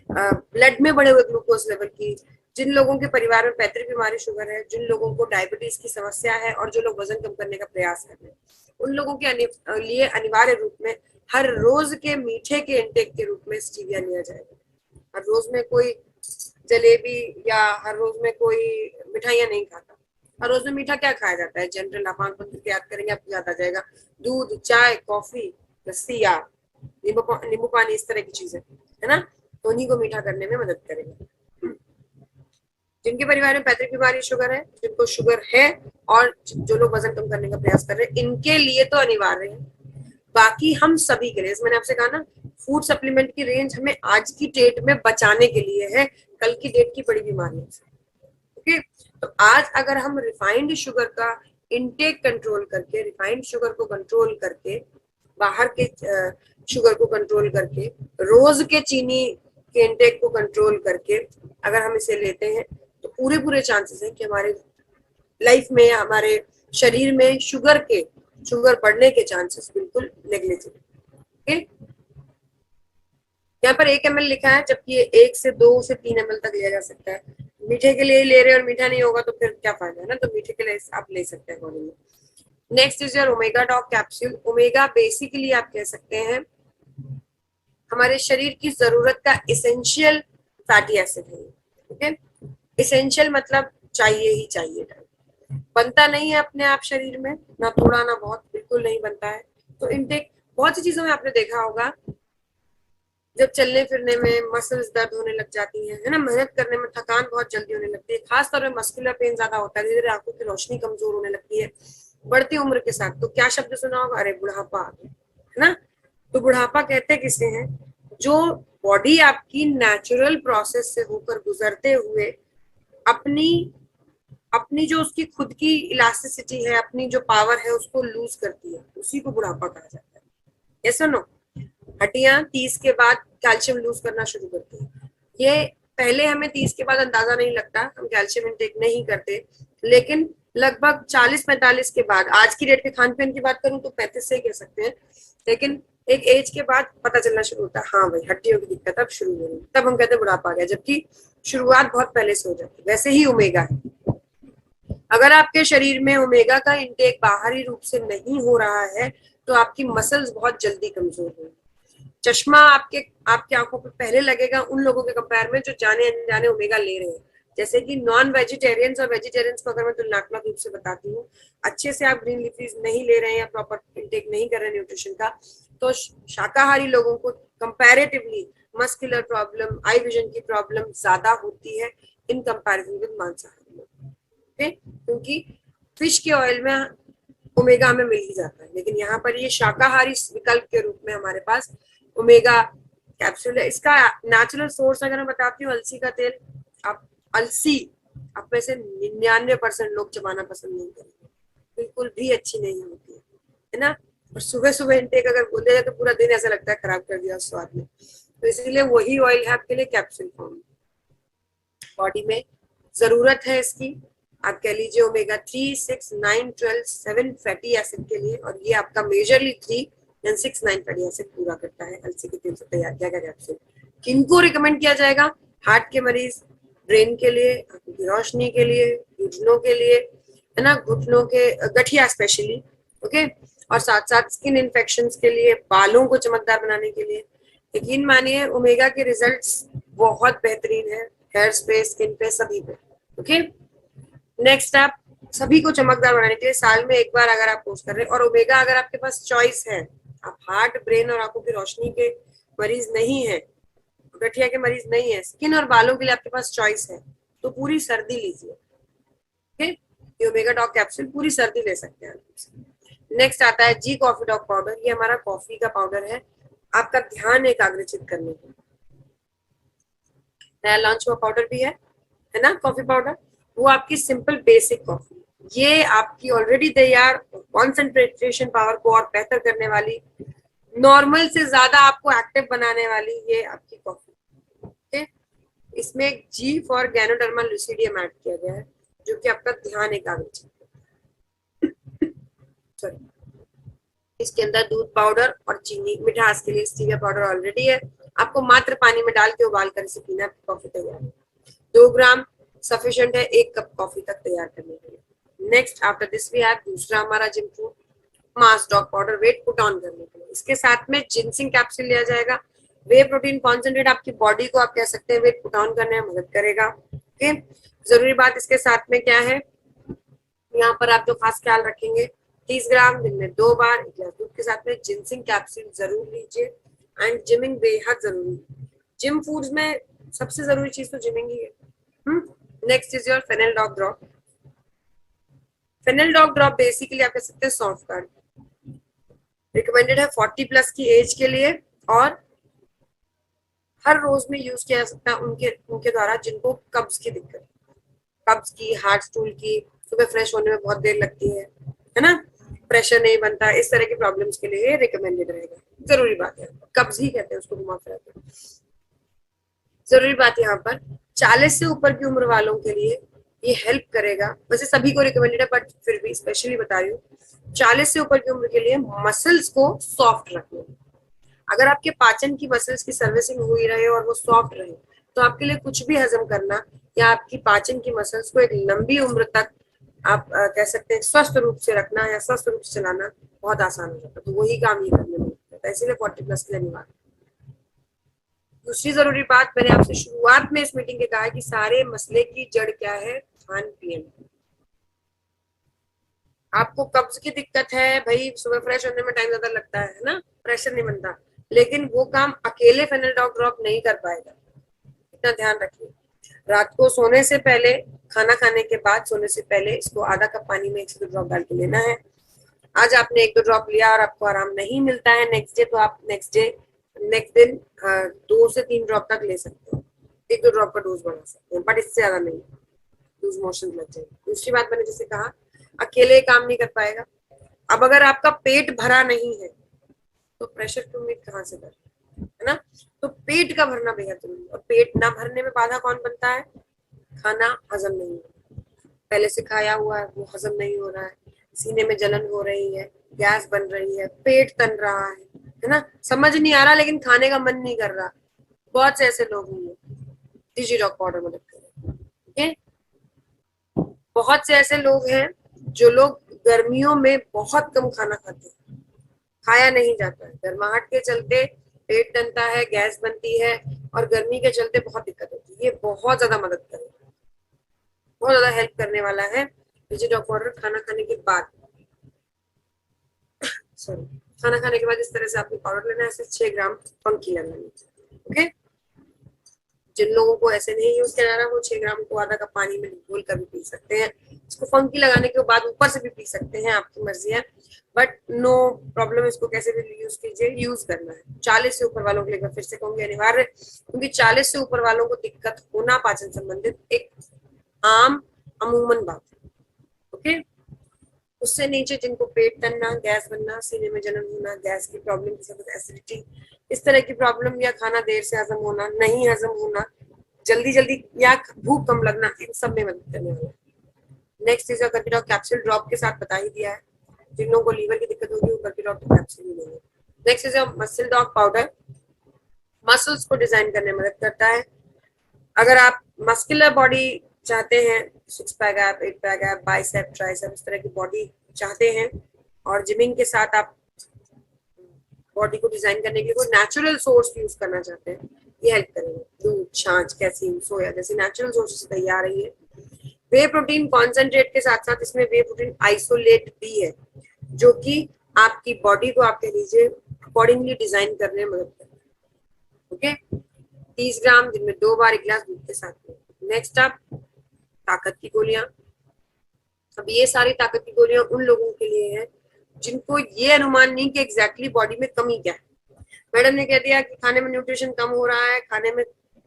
ब्लड में बढ़े हुए ग्लूकोज लेवल की, जिन लोगों के परिवार में पैतृक बीमारी शुगर है, जिन लोगों को डायबिटीज की समस्या है और जो लोग वजन कम करने का प्रयास कर रहे हैं, उन लोगों के लिए अनिवार्य रूप में हर रोज के मीठे के इंटेक के रूप में स्टीविया लिया जाएगा। हर रोज में कोई जलेबी या हर रोज में कोई मिठाइयां नहीं खाता। हर रोज में मीठा क्या खाया जाता है? जनरल आप आंख बंद करके याद करेंगे आपको याद आ जाएगा, दूध, चाय, कॉफी, लस्सी या नींबू पानी, इस तरह की चीजें, है ना, तो उन्हीं को मीठा करने में मदद करेगा। जिनके परिवार में पैतृक बीमारी शुगर है, जिनको शुगर है और जो लोग वजन कम करने का प्रयास कर रहे हैं, इनके लिए तो अनिवार्य है। बाकी हम सभी के लिए, मैंने आपसे कहा ना, फूड सप्लीमेंट की रेंज हमें आज की डेट में बचाने के लिए है, कल की डेट की बड़ी बीमारियों से, ओके। तो आज अगर हम रिफाइंड शुगर का इनटेक कंट्रोल करके, रिफाइंड शुगर को कंट्रोल करके, बाहर के शुगर को कंट्रोल करके, रोज के चीनी के इनटेक को कंट्रोल करके अगर हम इसे लेते हैं तो पूरे चांसेस हैं कि हमारे लाइफ में, हमारे शरीर में शुगर बढ़ने के चांसेस बिल्कुल नेग्लिजिबल, ओके। यहाँ पर 1 ml लिखा है, जबकि ये 1 से 2 से 3 ml तक लिया जा सकता है। मीठे के लिए ले रहे और मीठा नहीं होगा तो फिर क्या फायदा, है ना, तो मीठे के लिए आप ले सकते हैं accordingly. Next is your omega dog capsule. Omega basically आप कह सकते हैं हमारे शरीर की जरूरत का इसेंशियल फैटी एसिड है, ओके। इसेंशियल मतलब चाहिए ही चाहिए, बनता नहीं है अपने आप शरीर में, ना थोड़ा ना बहुत, बिल्कुल नहीं बनता है। तो इनटेक बहुत सी चीजों में आपने देखा होगा, जब चलने फिरने में मसल्स दर्द होने लग जाती है ना, मेहनत करने में थकान बहुत जल्दी होने लगती है, खास तौर पे मस्कुलर पेन ज्यादा होता है, धीरे धीरे आंखों की रोशनी कमजोर होने लगती है बढ़ती उम्र के साथ। तो क्या शब्द सुना होगा, अरे बुढ़ापा आ गया, है ना। तो बुढ़ापा कहते किसे हैं, जो बॉडी आपकी नेचुरल प्रोसेस से होकर गुजरते हुए अपनी अपनी जो उसकी खुद की इलास्टिसिटी है, अपनी जो पावर है, उसको लूज करती है, उसी को बुढ़ापा कहा जाता है। यस और नो। हड्डियां 30 के बाद कैल्शियम लूज करना शुरू करती है। ये पहले हमें 30 के बाद अंदाजा नहीं लगता, हम कैल्शियम इंटेक नहीं करते, लेकिन लगभग 40-45 के बाद, आज की डेट के खान पान की बात करूं तो 35 से ही कह सकते हैं, लेकिन एक एज के बाद पता चलना शुरू होता है, हाँ भाई हड्डियों की दिक्कत अब शुरू हो रही, तब हम कहते हैं बुढ़ापा आ गया, जबकि शुरुआत बहुत पहले से हो जाती है। वैसे ही ओमेगा है, अगर आपके शरीर में ओमेगा का इंटेक बाहरी रूप से नहीं हो रहा है तो आपकी मसल्स बहुत जल्दी कमजोर होंगी। चश्मा आपके आपकी आंखों पर पहले लगेगा उन लोगों के कंपेयर में जो जाने अनजाने ओमेगा ले रहे हैं। जैसे कि नॉन वेजिटेरियंस और वेजिटेरियंस को अगर मैं तुलनात्मक रूप से बताती हूँ, अच्छे से आप ग्रीन लीफीज नहीं ले रहे हैं या प्रॉपर इंटेक नहीं कर रहे हैं न्यूट्रिशन का, तो शाकाहारी लोगों को comparatively muscular problem, eye vision की प्रॉब्लम ज्यादा होती है इन कंपैरिजन विद मांसाहारी लोग, क्योंकि फिश के ऑयल में ओमेगा हमें मिल ही जाता है, लेकिन यहाँ पर ये शाकाहारी विकल्प के रूप में हमारे पास ओमेगा कैप्सूल है। इसका नेचुरल सोर्स अगर मैं बताती हूँ, अलसी का तेल। आप अलसी आप में से 99% लोग चबाना पसंद नहीं करेंगे, बिल्कुल भी अच्छी नहीं होती है ना। और सुबह सुबह इंटेक अगर बोल दिया तो पूरा दिन ऐसा लगता है खराब कर दिया स्वाद में, तो इसीलिए वही ऑयल है आपके लिए कैप्सूल फॉर्म। बॉडी में जरूरत है इसकी, आप कह लीजिए ओमेगा 3, 6, 9, 12, 7 फैटी एसिड के लिए, और ये आपका मेजरली 3 एंड 6, 9 फैटी एसिड पूरा करता है अलसी के तेल से तैयार किया गया कैप्सूल। किनको रिकमेंड किया जाएगा, हार्ट के मरीज, ब्रेन के लिए, आंखों की रोशनी के लिए, घुटनों के लिए, है ना, घुटनों के गठिया स्पेशली, ओके, और साथ साथ स्किन इन्फेक्शन के लिए, बालों को चमकदार बनाने के लिए। यकीन मानिए ओमेगा के रिजल्ट्स बहुत बेहतरीन है, हेयर पे, स्किन पे, सभी पे, ओके। नेक्स्ट आप सभी को चमकदार बनाने के लिए साल में एक बार अगर आप पोस्ट कर रहे हैं, और ओमेगा अगर आपके पास चॉइस है, आप हार्ट, ब्रेन और आंखों की रोशनी के मरीज नहीं है, गठिया के मरीज नहीं है, स्किन और बालों के लिए आपके पास चॉइस है, तो पूरी सर्दी लीजिए, ओके। ये ओमेगा डॉग कैप्सूल पूरी सर्दी ले सकते हैं। नेक्स्ट आता है जी कॉफी डॉग पाउडर। ये हमारा कॉफी का पाउडर है, आपका ध्यान एकाग्रचित करने के लिए। नया लॉन्च हुआ पाउडर भी है ना कॉफी पाउडर। वो आपकी सिंपल बेसिक कॉफी, ये आपकी ऑलरेडी तैयार कॉन्सेंट्रेशन पावर को और बेहतर करने वाली, नॉर्मल से ज्यादा आपको एक्टिव बनाने वाली ये आपकी कॉफी, ओके। इसमें जी फॉर गैनोडर्मा लुसिडियम ऐड किया गया है, जो कि आपका ध्यान एकाग्रचित, सॉरी, इसके अंदर दूध पाउडर और चीनी, मिठास के लिए स्टीविया पाउडर ऑलरेडी है, आपको मात्र पानी में डाल के उबाल कर इसे पीना, कॉफी तैयार है। 2 ग्राम सफिशिएंट है 1 कप कॉफी तक तैयार करने के लिए। Next after this we have दूसरा हमारा gym food, mass dog powder, weight put on करने के लिए। इसके साथ में जिंसिंग कैप्सूल लिया जाएगा, वे प्रोटीन कॉन्सेंट्रेट, आपकी बॉडी को आप कह सकते हैं वेट पुट ऑन करने में मदद करेगा, ओके। जरूरी बात इसके साथ में क्या है, यहाँ पर आप जो खास ख्याल रखेंगे, 30 ग्राम दिन में 2 बार एक गिलास दूध के साथ में जिंसिंग कैप्सूल जरूर लीजिए, एंड जिमिंग बेहद जरूरी है। जिम फूड्स में सबसे जरूरी चीज तो जिमिंग ही है। Next is your fennel dog drop. Fennel dog drop basically आप कह सकते हैं सॉफ्ट कार्ड, रिकमेंडेड है 40 प्लस की एज के लिए, और हर रोज में यूज किया जा सकता है उनके द्वारा जिनको कब्ज की दिक्कत, कब्ज की, हार्ट स्टूल की, सुबह फ्रेश होने में बहुत देर लगती है ना, प्रेशर नहीं बनता, इस तरह की प्रॉब्लम्स के लिए रिकमेंडेड रहेगा। जरूरी बात है, कब्ज ही कहते हैं उसको घुमा फिरा के। जरूरी बात यहाँ पर 40 से ऊपर की उम्र वालों के लिए ये हेल्प करेगा, वैसे सभी को रिकमेंडेड है बट फिर भी स्पेशली बता रही हूँ, 40 से ऊपर की उम्र के लिए मसल्स को सॉफ्ट रखने। अगर आपके पाचन की मसल्स की सर्विसिंग हुई रहे और वो सॉफ्ट रहे, तो आपके लिए कुछ भी हजम करना या आपकी पाचन की मसल्स को एक लंबी उम्र तक आप कह सकते हैं स्वस्थ रूप से रखना या स्वस्थ रूप से चलाना बहुत आसान हो जाता है। तो वही काम ये करने में होता है, इसीलिए 40 प्लस के लिए अनिवार्य। दूसरी जरूरी बात, मैंने आपसे शुरुआत में इस मीटिंग के कहा कि सारे मसले की जड़ क्या है, खान पीन। आपको कब्ज की दिक्कत है भाई, सुबह फ्रेश होने में टाइम ज्यादा लगता है ना, प्रेशर नहीं बनता, लेकिन वो काम अकेले फेनल ड्रॉप नहीं कर पाएगा, इतना ध्यान रखिए। रात को सोने से पहले, खाना खाने के बाद सोने से पहले इसको आधा कप पानी में 1 से 2 ड्रॉप डाल के लेना है। आज आपने 1-2 ड्रॉप लिया और आपको आराम नहीं मिलता है नेक्स्ट डे, तो आप नेक्स्ट दिन 2 से 3 ड्रॉप तक ले सकते हो, 1-2 ड्रॉप का डोज बढ़ा सकते हैं, बट इससे ज्यादा नहीं, लूज मोशन लग जाएगी। दूसरी बात मैंने जैसे कहा, अकेले काम नहीं कर पाएगा। अब अगर आपका पेट भरा नहीं है तो प्रेशर की उम्मीद कहाँ से कर, है ना। तो पेट का भरना बेहद जरूरी है, और पेट ना भरने में बाधा कौन बनता है? खाना हजम नहीं हो रहा, पहले से खाया हुआ है वो हजम नहीं हो रहा है, सीने में जलन हो रही है, गैस बन रही है, पेट तन रहा है ना, समझ नहीं आ रहा लेकिन खाने का मन नहीं कर रहा। बहुत से ऐसे लोग हैं, डिजीडॉक पाउडर मदद करें, ठीक है। बहुत से ऐसे लोग हैं जो लोग गर्मियों में बहुत कम खाना खाते हैं, खाया नहीं जाता है, गर्माहट के चलते पेट तनता है, गैस बनती है, और गर्मी के चलते बहुत दिक्कत होती है। ये बहुत ज्यादा मदद करेगा, बहुत ज्यादा हेल्प करने वाला है डिजीडॉक पाउडर। खाना खाने के बाद, सॉरी, खाना खाने के बाद इस तरह से आपको पाउडर लेना है, 6 ग्राम फंकी लेना है, ओके। जिन लोगों को ऐसे नहीं यूज किया जा रहा, वो 6 ग्राम को आधा कप पानी में घोल कर भी पी सकते हैं। इसको फंकी लगाने के बाद ऊपर से भी पी सकते हैं, आपकी मर्जी है, बट नो प्रॉब्लम, इसको कैसे भी यूज कीजिए, यूज करना है। 40 से ऊपर वालों के लिए फिर से कहूंगी अनिवार्य, क्योंकि 40 से ऊपर वालों को दिक्कत होना पाचन संबंधित एक आम अमूमन बात है, ओके। उससे नीचे जिनको पेट तनना, गैस बनना, सीने में जलन होना, गैस की प्रॉब्लम के साथ एसिडिटी, इस तरह की प्रॉब्लम, या खाना देर से हजम होना, नहीं हजम होना, जल्दी जल्दी, या भूख कम लगना, इन सब में मदद करने वाला है। नेक्स्ट इज कर्क्यूडॉक कैप्सूल, ड्रॉप के साथ बता ही दिया है। जिन लोगों को लीवर की दिक्कत होगी वो कर्क्यूडॉक कैप्सूल ही लेंगे। Next is muscle dog powder, muscles को डिजाइन करने में मदद करता है। अगर आप मस्कुलर बॉडी चाहते हैं, 6 pack abs, 8 pack abs, bicep, tricep, इस तरह की बॉडी चाहते हैं, और जिमिंग के साथ आप बॉडी को डिजाइन करने के लिए कोई नेचुरल सोर्स यूज करना चाहते हैं, ये हेल्प करेंगे। दूध, छाछ, कैसीन, सोया जैसी नेचुरल सोर्स से तैयार है ये। वे प्रोटीन कॉन्सेंट्रेट के साथ साथ इसमें वे प्रोटीन आइसोलेट भी है, जो कि आपकी बॉडी को, आप कह लीजिए, अकॉर्डिंगली डिजाइन करने में मदद करता है, ओके। 30 ग्राम दिन में 2 बार 1 गिलास दूध के साथ में। नेक्स्ट आप ताकत की गोलियां। अब ये सारी ताकत की गोलियां उन लोगों के लिए है जिनको ये अनुमान नहीं कि एग्जैक्टली बॉडी में कमी क्या है। मैडम ने कह दिया कि खाने में न्यूट्रिशन कम हो रहा है, खाने में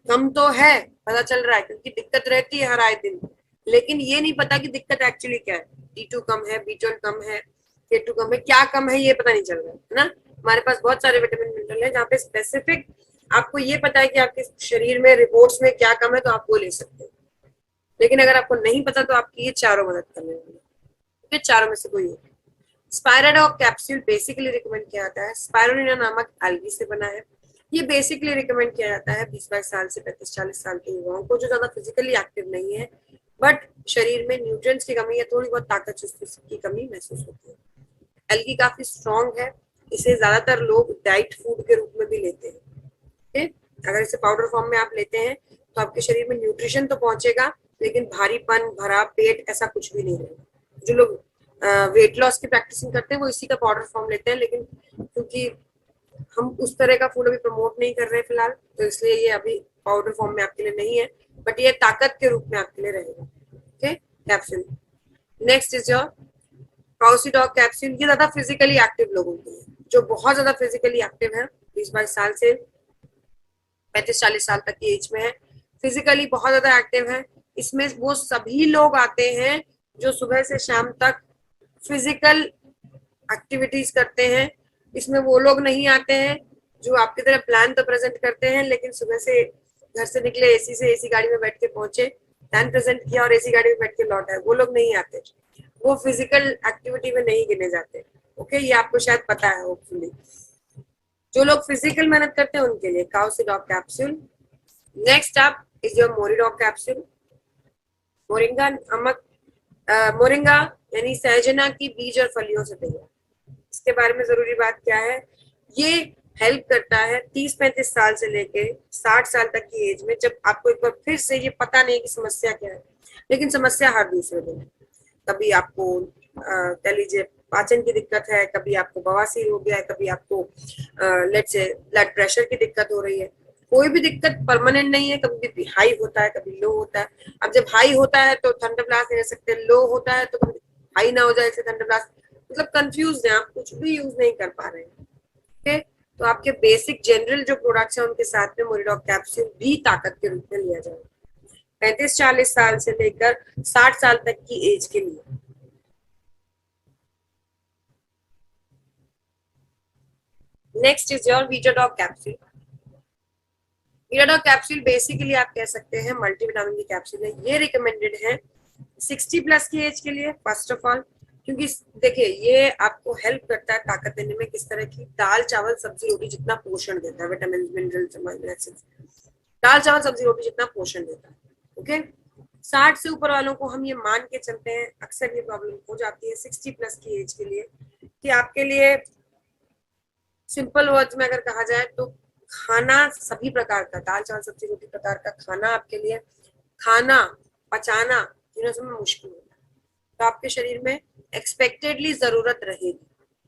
कम तो है, पता चल रहा है, क्योंकि दिक्कत रहती है हर आए दिन, लेकिन ये नहीं पता कि दिक्कत एक्चुअली क्या है। D2 कम है, B12 कम है, K2 कम है, क्या कम है ये पता नहीं चल रहा है ना। हमारे पास बहुत सारे विटामिन मिनरल है जहाँ पे स्पेसिफिक आपको ये पता है कि आपके शरीर में रिपोर्ट्स में क्या कम है, तो आप वो ले सकते हैं। लेकिन अगर आपको नहीं पता तो आपकी ये चारों मदद करने वाले, ये चारों में से कोई एक। स्पाइराडॉक कैप्सूल बेसिकली रिकमेंड किया जाता है, स्पाइरुलिना नामक एल्गी से बना है। ये बेसिकली रिकमेंड किया जाता है 20-22 साल से 35-40 साल के युवाओं को, जो ज्यादा फिजिकली एक्टिव नहीं है, बट शरीर में न्यूट्रिएंट्स की कमी या थोड़ी बहुत ताकत की कमी महसूस होती है। एल्गी काफी स्ट्रॉन्ग है, इसे ज्यादातर लोग डाइट फूड के रूप में भी लेते हैं, ठीक। अगर इसे पाउडर फॉर्म में आप लेते हैं तो आपके शरीर में न्यूट्रिशन तो पहुंचेगा, लेकिन भारीपन, भरा पेट, ऐसा कुछ भी नहीं रहेगा। जो लोग वेट लॉस की प्रैक्टिसिंग करते हैं वो इसी का पाउडर फॉर्म लेते हैं, लेकिन क्योंकि हम उस तरह का फूड अभी प्रमोट नहीं कर रहे फिलहाल, तो इसलिए ये अभी पाउडर फॉर्म में आपके लिए नहीं है, बट ये ताकत के रूप में आपके लिए रहेगा, okay, capsule. Next is your Kausidoc capsule. ये ज्यादा फिजिकली एक्टिव लोगों के लिए, जो बहुत ज्यादा फिजिकली एक्टिव है, 20-22 साल से 35-40 साल तक की एज में है, फिजिकली बहुत ज्यादा एक्टिव है। इसमें वो सभी लोग आते हैं जो सुबह से शाम तक फिजिकल एक्टिविटीज करते हैं। इसमें वो लोग नहीं आते हैं जो आपकी तरह प्लान तो प्रेजेंट करते हैं, लेकिन सुबह से घर से निकले, एसी से एसी गाड़ी में बैठ के पहुंचे, प्लान प्रेजेंट किया और एसी गाड़ी में बैठ के लौट आए, वो लोग नहीं आते, वो फिजिकल एक्टिविटी में नहीं गिने जाते, ओके। ये आपको शायद पता है होपफुली। जो लोग फिजिकल मेहनत करते हैं उनके लिए Kausidoc capsule. Next up is your Moridoc capsule. Moringa नमक, मोरिंगा यानी सहजना की बीज और फलियों से तैयार। इसके बारे में जरूरी बात क्या है, ये हेल्प करता है 30-35 साल से लेके 60 साल तक की एज में, जब आपको एक बार फिर से ये पता नहीं कि समस्या क्या है, लेकिन समस्या हर दूसरे दिन है। कभी आपको कह लीजिए पाचन की दिक्कत है, कभी आपको बवासीर हो गया है, कभी आपको लेट्स से ब्लड प्रेशर की दिक्कत हो रही है, कोई भी दिक्कत परमानेंट नहीं है, कभी भी हाई होता है, कभी लो होता है। अब जब हाई होता है तो थंडर ब्लास्ट ले सकते हैं, लो होता है तो कभी हाई ना हो जाए इससे थंडर ब्लास्ट, मतलब कंफ्यूज है, आप कुछ भी यूज नहीं कर पा रहे हैं। ओके, तो आपके बेसिक जनरल जो प्रोडक्ट्स हैं उनके साथ में मोरिडॉक कैप्सूल भी ताकत के रूप में लिया जाएगा 35-40 साल से लेकर 60 साल तक की एज के लिए। Next is your Vitadoc capsule. Vitadoc capsule basically आप कह सकते हैं मल्टीविटामिन की कैप्सूल है। ये रिकमेंडेड है 60 प्लस की एज के लिए फर्स्ट ऑफ ऑल, क्योंकि देखिए ये आपको हेल्प करता है ताकत देने में। किस तरह की? दाल चावल सब्जी रोटी जितना पोषण देता है, विटामिन मिनरल एसिड्स, दाल चावल सब्जी रोटी जितना पोषण देता है। ओके, 60 से ऊपर वालों को हम ये मान के चलते हैं, अक्सर ये प्रॉब्लम हो जाती है 60 प्लस की एज के लिए, कि आपके लिए सिंपल वर्ड्स में अगर कहा जाए तो खाना सभी प्रकार का, दाल चावल सब्जी रोटी प्रकार का खाना आपके लिए खाना पचाना तीनों समय मुश्किल होता है, तो आपके शरीर में एक्सपेक्टेडली जरूरत रहेगी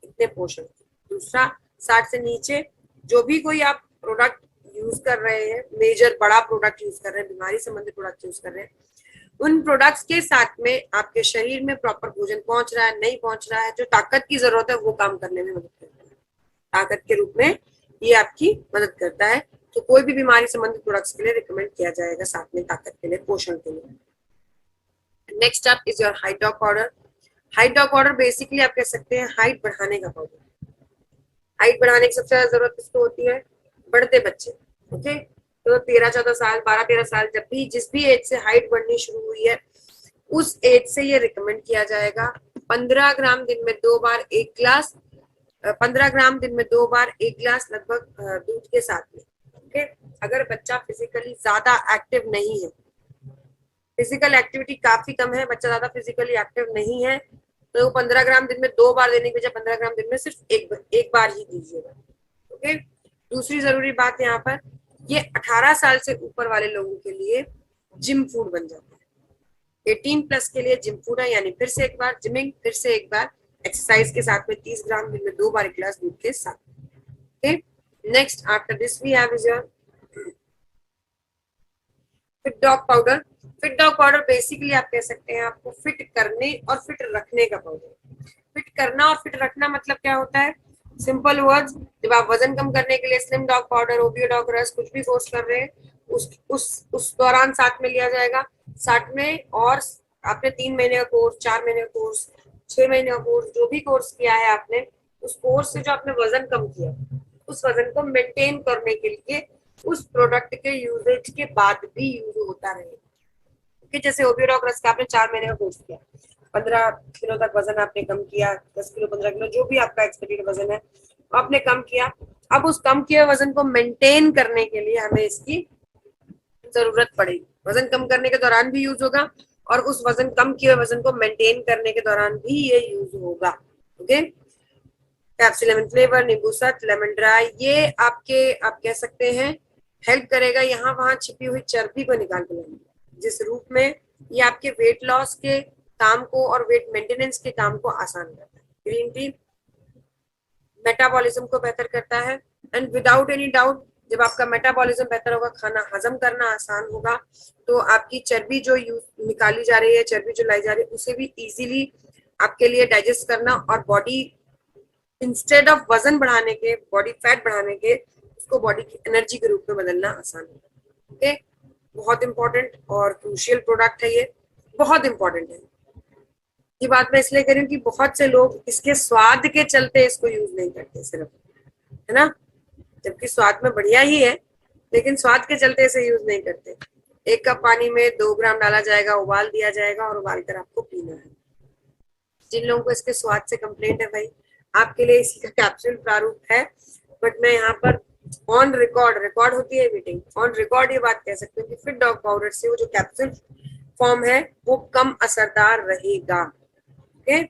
इतने पोषण की। दूसरा, 60 से नीचे जो भी कोई आप प्रोडक्ट यूज कर रहे हैं, मेजर बड़ा प्रोडक्ट यूज कर रहे हैं, बीमारी संबंधित प्रोडक्ट यूज कर रहे हैं, उन प्रोडक्ट्स के साथ में आपके शरीर में प्रॉपर भोजन पहुंच रहा है नहीं पहुंच रहा है, जो ताकत की जरूरत है वो काम करने में मदद करता है, ताकत के रूप में ये आपकी मदद करता है। तो कोई भी बीमारी संबंधित प्रोडक्ट्स के लिए रिकमेंड किया जाएगा साथ में ताकत के लिए, पोषण के लिए। Next up is your height powder. Height powder basically आप कह सकते हैं हाइट बढ़ाने का पाउडर। हाइट बढ़ाने की सबसे ज्यादा जरूरत किसको होती है? बढ़ते बच्चे। ओके, तो 13-14 साल 12-13 साल जब भी जिस भी एज से हाइट बढ़नी शुरू हुई है उस एज से ये रिकमेंड किया जाएगा 15 ग्राम दिन में 2 बार 1 ग्लास, 15 ग्राम दिन में 2 बार 1 ग्लास लगभग दूध के साथ में। ओके, अगर बच्चा फिजिकली ज्यादा एक्टिव नहीं है, फिजिकल एक्टिविटी काफी कम है, बच्चा ज्यादा फिजिकली एक्टिव नहीं है, तो 15 ग्राम दिन में 2 बार देने के बजाय 15 ग्राम दिन में सिर्फ एक बार ही दीजिएगा। ओके, दूसरी जरूरी बात यहाँ पर, ये 18 साल से ऊपर वाले लोगों के लिए जिम फूड बन जाता है। 18 प्लस के लिए जिम फूड है, यानी फिर से एक बार जिमिंग, फिर से एक बार एक्सरसाइज के साथ में 30 ग्राम दिन में 2 बार 1 गिलास दूध के साथ। Okay, next after this we have is your fit dog powder. Fit dog powder basically आप कह सकते हैं आपको फिट करने और फिट रखने का पाउडर। फिट करना और फिट रखना मतलब क्या होता है? सिंपल वर्ड्स, जब आप वजन कम करने के लिए स्लिम डॉग पाउडर, ओबियो डॉग रस कुछ भी कोर्स कर रहे हैं, उस दौरान साथ में लिया जाएगा। साथ में और आपने 3 महीने का कोर्स, 4 महीने का कोर्स, 6 महीने का कोर्स, जो भी कोर्स किया है आपने, उस कोर्स से जो आपने वजन कम किया उस वजन को मेंटेन करने के लिए उस प्रोडक्ट के यूजेज के बाद भी यूज होता रहे। कि जैसे ओबियो डॉग रस का आपने 4 महीने का कोर्स किया, 15 किलो तक वजन आपने कम किया, 10 किलो 15 किलो जो भी आपका एक्सपेक्टेड वजन है आपने कम किया। अब उस कम किए वजन को मेंटेन करने के लिए हमें इसकी जरूरत पड़ेगी। वजन कम करने के दौरान भी यूज होगा और उस वजन कम किए वजन को मेंटेन करने के दौरान भी ये यूज होगा। ओके, कैप्सूल लेमन फ्लेवर, नींबू सत, लेमन ड्राई, ये आपके आप कह सकते हैं हेल्प करेगा यहाँ वहां छिपी हुई चर्बी को निकाल के लाने, जिस रूप में ये आपके वेट लॉस के काम को और वेट मेंटेनेंस के काम को आसान करता है। ग्रीन टी मेटाबॉलिज्म को बेहतर करता है एंड विदाउट एनी डाउट जब आपका मेटाबॉलिज्म बेहतर होगा, खाना हजम करना आसान होगा, तो आपकी चर्बी जो निकाली जा रही है, चर्बी जो लाई जा रही है, उसे भी इजीली आपके लिए डाइजेस्ट करना और बॉडी इंस्टेड ऑफ वजन बढ़ाने के, बॉडी फैट बढ़ाने के, उसको बॉडी की एनर्जी के रूप में बदलना आसान होगा। ओके, बहुत इंपॉर्टेंट और क्रूशियल प्रोडक्ट है, ये बहुत इंपॉर्टेंट है। ये बात मैं इसलिए कह रही हूँ कि बहुत से लोग इसके स्वाद के चलते इसको यूज नहीं करते सिर्फ, है ना, जबकि स्वाद में बढ़िया ही है लेकिन स्वाद के चलते इसे यूज नहीं करते। 1 कप पानी में 2 ग्राम डाला जाएगा, उबाल दिया जाएगा और उबाल कर आपको पीना है। जिन लोगों को इसके स्वाद से कंप्लेंट है भाई, आपके लिए इसी का कैप्सूल प्रारूप है, बट मैं यहाँ पर ऑन रिकॉर्ड होती है मीटिंग, ऑन रिकॉर्ड ये बात कह सकते हो कि फिट डॉग पाउडर से वो जो कैप्सूल फॉर्म है वो कम असरदार रहेगा। ओके,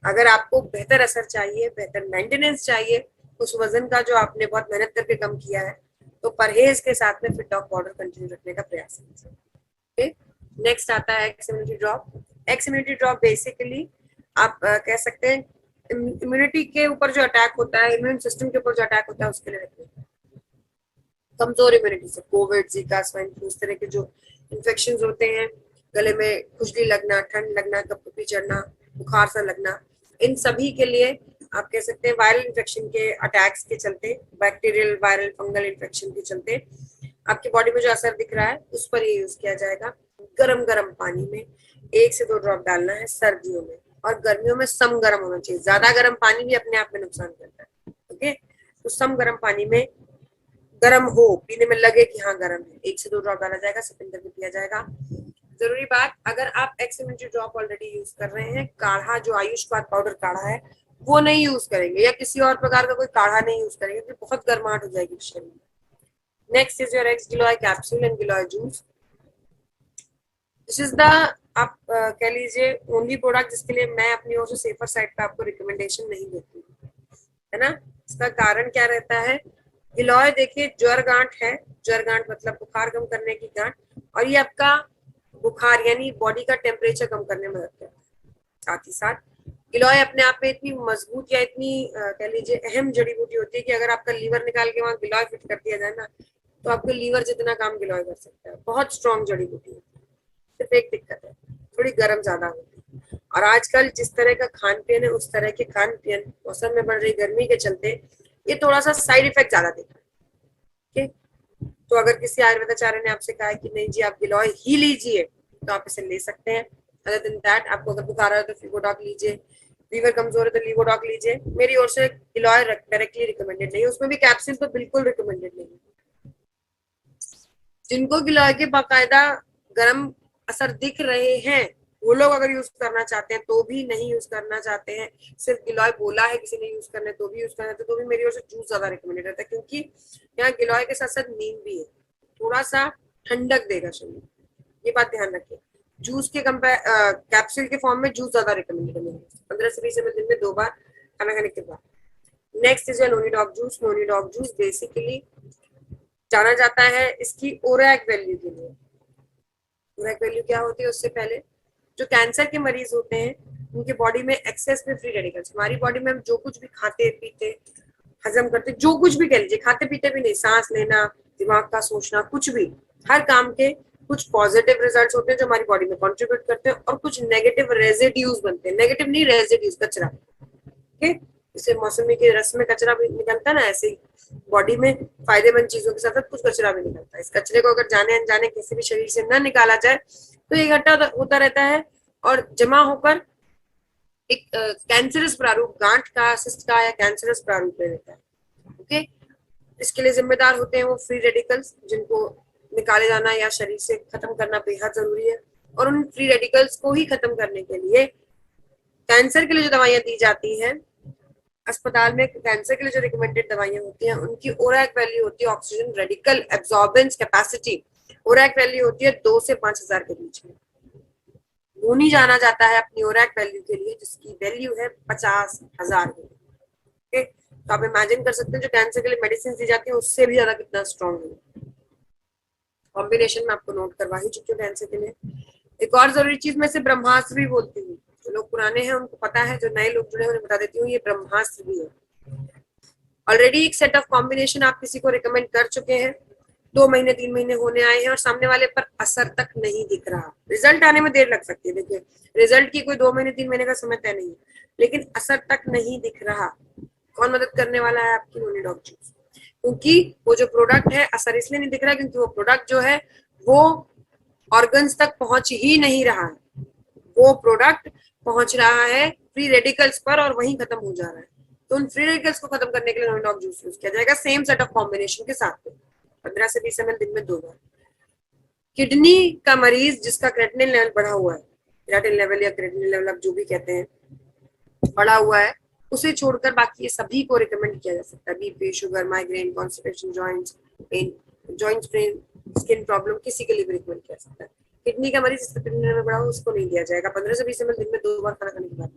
अगर आपको बेहतर असर चाहिए, बेहतर मेंटेनेंस चाहिए उस वजन का जो आपने बहुत मेहनत करके कम किया है, तो परहेज के साथ में फिट डॉग पाउडर कंटिन्यू रखने का प्रयास कीजिए। ओके, नेक्स्ट आता है x immunity drop. X immunity drop basically आप कह सकते हैं इम्यूनिटी के ऊपर जो अटैक होता है, इम्यून सिस्टम के ऊपर जो अटैक होता है उसके लिए रखिए। कमजोर इम्यूनिटी से कोविड, जीका, स्वाइन फ्लू, इस तरह के जो इन्फेक्शन होते हैं, गले में खुजली लगना, ठंड लगना, कपकपी चढ़ना, बुखार सा लगना, इन सभी के लिए आप कह सकते हैं वायरल इन्फेक्शन के अटैक्स के चलते, बैक्टीरियल वायरल फंगल इन्फेक्शन के चलते आपकी बॉडी में जो असर दिख रहा है उस पर ये यूज किया जाएगा। गरम गरम पानी में 1 से 2 ड्रॉप डालना है सर्दियों में, और गर्मियों में सम गर्म होना चाहिए। ज्यादा गर्म पानी भी अपने आप में नुकसान करता है। ओके, तो सम गर्म पानी में गर्म हो, पीने में लगे कि हाँ गर्म है, 1 से 2 ड्रॉप डाला जाएगा, सिपिंग करके पिया जाएगा। जरूरी बात, अगर आप एक्सएमएनटी ड्रॉप ऑलरेडी यूज कर रहे हैं, काढ़ा जो आयुष्मान पाउडर काढ़ा है वो नहीं यूज करेंगे, या किसी और प्रकार का कोई काढ़ा नहीं यूज करेंगे, तो बहुत गर्माहट हो जाएगी शरीर में। Next is your x giloy capsule and giloy juice. This is the, आप कह लीजिए ओनली प्रोडक्ट जिसके लिए मैं अपनी ओर से सेफर साइड पे आपको रिकमेंडेशन नहीं देती, है ना। इसका कारण क्या रहता है, गिलोय देखिए ज्वर गांठ है, ज्वर गांठ मतलब बुखार कम करने की गांठ, और ये आपका बुखार यानी बॉडी का टेम्परेचर कम करने में मदद करता है। साथ ही साथ गिलोय अपने आप में इतनी मजबूत या इतनी कह लीजिए अहम जड़ी बूटी होती है कि अगर आपका लीवर निकाल के वहां गिलोय फिट कर दिया जाए ना, तो आपके लीवर जितना काम गिलोय कर सकता है। बहुत स्ट्रॉन्ग जड़ी बूटी है। सिर्फ एक दिक्कत है, थोड़ी गर्म ज्यादा होती है, और आजकल जिस तरह का खान पीन है उस तरह के खान पीन, मौसम में बढ़ रही गर्मी के चलते ये थोड़ा सा साइड इफेक्ट ज्यादा देता है। तो अगर किसी आयुर्वेदाचार्य ने आपसे कहा है कि नहीं जी आप गिलोय ही लीजिए, तो आप इसे ले सकते हैं। अदर देन दैट, आपको अगर बुखार है तो फिगोडॉक लीजिए, लीवर कमजोर है तो लीवोडॉक लीजिए। मेरी ओर से गिलोय डायरेक्टली रिकमेंडेड नहीं है, उसमें भी कैप्सूल तो बिल्कुल रिकमेंडेड नहीं है। जिनको गिलोय के बाकायदा गर्म असर दिख रहे हैं वो लोग अगर यूज करना चाहते हैं तो भी नहीं यूज करना चाहते हैं, सिर्फ गिलोय बोला है किसी ने यूज करने तो भी यूज करना है, तो भी मेरी ओर से जूस ज्यादा रिकमेंडेड रहता है, क्योंकि यहाँ गिलोय के साथ साथ नीम भी है, थोड़ा सा ठंडक देगा शरीर, ये बात ध्यान रखिए। जूस के कंपेयर कैप्सूल के फॉर्म में जूस ज्यादा रिकमेंडेड है, 15 से 20 ml दिन में 2 बार खाना खाने के बाद। Next is noni dog juice. Noni dog juice basically जाना जाता है इसकी ओरैक वैल्यू के लिए। ओरैक वैल्यू क्या होती है, उससे पहले जो कैंसर के मरीज होते हैं उनके बॉडी में एक्सेस में फ्री रेडिकल्स, हमारी बॉडी में हम जो कुछ भी खाते पीते हजम करते, जो कुछ भी कह लीजिए, खाते पीते भी नहीं, सांस लेना, दिमाग का सोचना, कुछ भी, हर काम के कुछ पॉजिटिव रिजल्ट्स होते हैं जो हमारी बॉडी में कंट्रीब्यूट करते हैं, और कुछ नेगेटिव रेजिड्यूज बनते हैं, नेगेटिव नहीं रेजिड्यूज, कचरा। ठीक, जैसे मौसमी के रस में कचरा भी निकलता है ना, ऐसे ही बॉडी में फायदेमंद चीजों के साथ साथ कुछ कचरा भी निकलता है। इस कचरे को अगर जाने अनजाने किसी भी शरीर से न निकाला जाए तो ये इकट्ठा होता रहता है और जमा होकर एक कैंसरस प्रारूप, गांठ का, सिस्ट का या कैंसरस प्रारूप ले लेता है। ओके, इसके लिए जिम्मेदार होते हैं वो फ्री रेडिकल्स, जिनको निकाले जाना या शरीर से खत्म करना बेहद जरूरी है। और उन फ्री रेडिकल्स को ही खत्म करने के लिए कैंसर के लिए जो दवाइयां दी जाती हैं अस्पताल में, कैंसर के लिए जो रिकमेंडेड दवाइयां होती हैं उनकी ओरैक वैल्यू होती है, oxygen radical absorbance capacity, ORAC value होती है 2 से 5,000 के बीच में। नोनी जाना जाता है अपनी ओरैक वैल्यू के लिए जिसकी वैल्यू है 50,000 के। तो आप इमेजिन कर सकते हैं जो कैंसर के लिए मेडिसिन दी जाती है उससे भी ज्यादा कितना स्ट्रॉन्ग है। कॉम्बिनेशन में आपको नोट करवा ही चुकी हूँ कैंसर के लिए। एक और जरूरी चीज मैं से ब्रह्मास्त्र भी बोलती हूँ, जो लोग पुराने हैं उनको पता है, जो नए लोग जुड़े हैं उन्हें बता देती हूँ, ये ब्रह्मास्त्र भी है। ऑलरेडी एक सेट ऑफ कॉम्बिनेशन आप किसी को रिकमेंड कर चुके हैं, 2 महीने 3 महीने होने आए हैं और सामने वाले पर असर तक नहीं दिख रहा। रिजल्ट आने में देर लग सकती है, देखिए रिजल्ट की कोई 2 महीने 3 महीने का समय तय नहीं है, लेकिन असर तक नहीं दिख रहा। कौन मदद करने वाला है आपकी नोनी डॉग जूस, क्योंकि वो जो प्रोडक्ट है असर इसलिए नहीं दिख रहा क्योंकि वो प्रोडक्ट जो है वो ऑर्गन्स तक पहुंच ही नहीं रहा है, वो प्रोडक्ट पहुंच रहा है फ्री रेडिकल्स पर और वहीं खत्म हो जा रहा है। तो उन फ्री रेडिकल्स को खत्म करने के लिए नोनी डॉग जूस यूज किया जाएगा सेम सेट ऑफ कॉम्बिनेशन के साथ में, 15 से 20 ml दिन में 2 बार। किडनी का मरीज जिसका क्रेटिनिन लेवल बढ़ा हुआ है, क्रेटिनिन लेवल या क्रेटिनिन लेवल आप जो भी कहते हैं, बढ़ा हुआ है, उसे छोड़कर बाकी ये सभी को रिकमेंड किया जा सकता है। BP, sugar, migraine, constipation, joints pain, joints pain, skin problem, किसी के लिए भी रिकमेंड किया जा सकता है। किडनी का मरीज जिसका क्रेटिनिन लेवल बढ़ा हुआ उसको नहीं दिया जाएगा 15 से 20 ml दिन में 2 बार खाना खाने के बाद।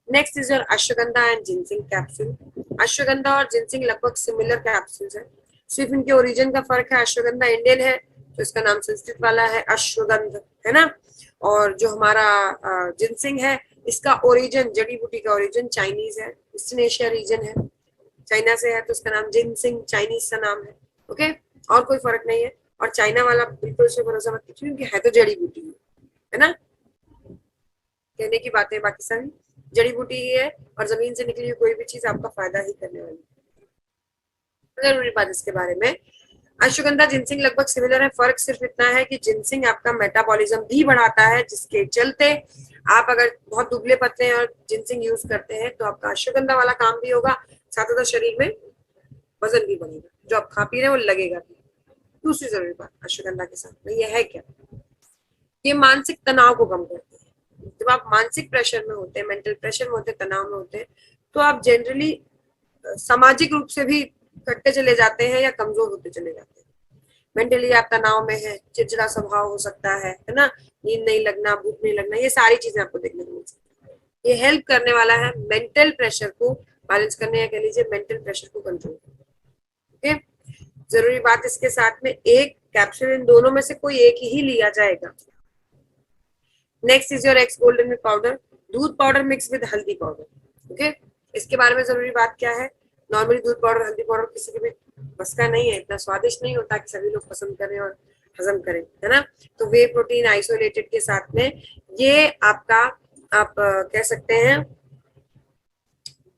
Next is your ashwagandha and ginseng capsule. Ashwagandha और जिनसिंग लगभग सिमिलर कैप्सूल्स है, सिर्फ इनके ओरिजिन का फर्क है। अश्वगंधा इंडियन है तो इसका नाम संस्कृत वाला है अश्वगंध, है ना, और जो हमारा जिनसिंग है इसका ओरिजिन, जड़ी बूटी का ओरिजिन चाइनीज है, ईस्टर्न एशिया रीजन है, चाइना से है, तो उसका नाम जिनसिंग चाइनीज सा नाम है। ओके, और कोई फर्क नहीं है। और चाइना वाला बिल्कुल उसमें भरोसा मत कीजिए, क्योंकि है तो जड़ी बूटी है ना, कहने की बात है, बाकी सारी जड़ी बूटी ही है, और जमीन से निकली हुई कोई भी चीज आपका फायदा ही करने वाली है। जरूरी बात इसके बारे में, अश्वगंधा जिनसिंग लगभग सिमिलर है, फर्क सिर्फ इतना है कि जिनसिंग आपका मेटाबॉलिज्म भी बढ़ाता है, जिसके चलते आप अगर बहुत दुबले पतले हैं और जिनसिंग यूज करते हैं तो आपका अश्वगंधा वाला काम भी होगा, साथ साथ शरीर में वजन भी बढ़ेगा, जो आप खा पी रहे हैं वो लगेगा भी। दूसरी जरूरी बात अश्वगंधा के साथ में ये है क्या, ये मानसिक तनाव को कम करते हैं। जब आप मानसिक प्रेशर में होते हैं, मेंटल प्रेशर में होते हैं, तनाव में होते हैं, तो आप जनरली सामाजिक रूप से भी कटते चले जाते हैं या कमजोर होते चले जाते हैं। मेंटली आप तनाव में है, चिड़चिड़ा स्वभाव हो सकता है ना, नींद नहीं लगना, भूख नहीं लगना, ये सारी चीजें आपको देखने को मिल सकती है। ये हेल्प करने वाला है मेंटल प्रेशर को बैलेंस करने, या कह लीजिए मेंटल प्रेशर को कंट्रोल करने। ओके, जरूरी बात इसके साथ में एक कैप्सूल इन दोनों में से कोई एक ही लिया जाएगा। Next is your x golden milk powder, दूध पाउडर मिक्स विद हल्दी पाउडर। ओके, इसके बारे में जरूरी बात क्या है, नॉर्मली दूध पाउडर हल्दी पाउडर किसी के भी बस का नहीं है, इतना स्वादिष्ट नहीं होता कि सभी लोग पसंद करें और हजम करें, है ना। तो वे प्रोटीन आइसोलेटेड के साथ में ये आपका आप कह सकते हैं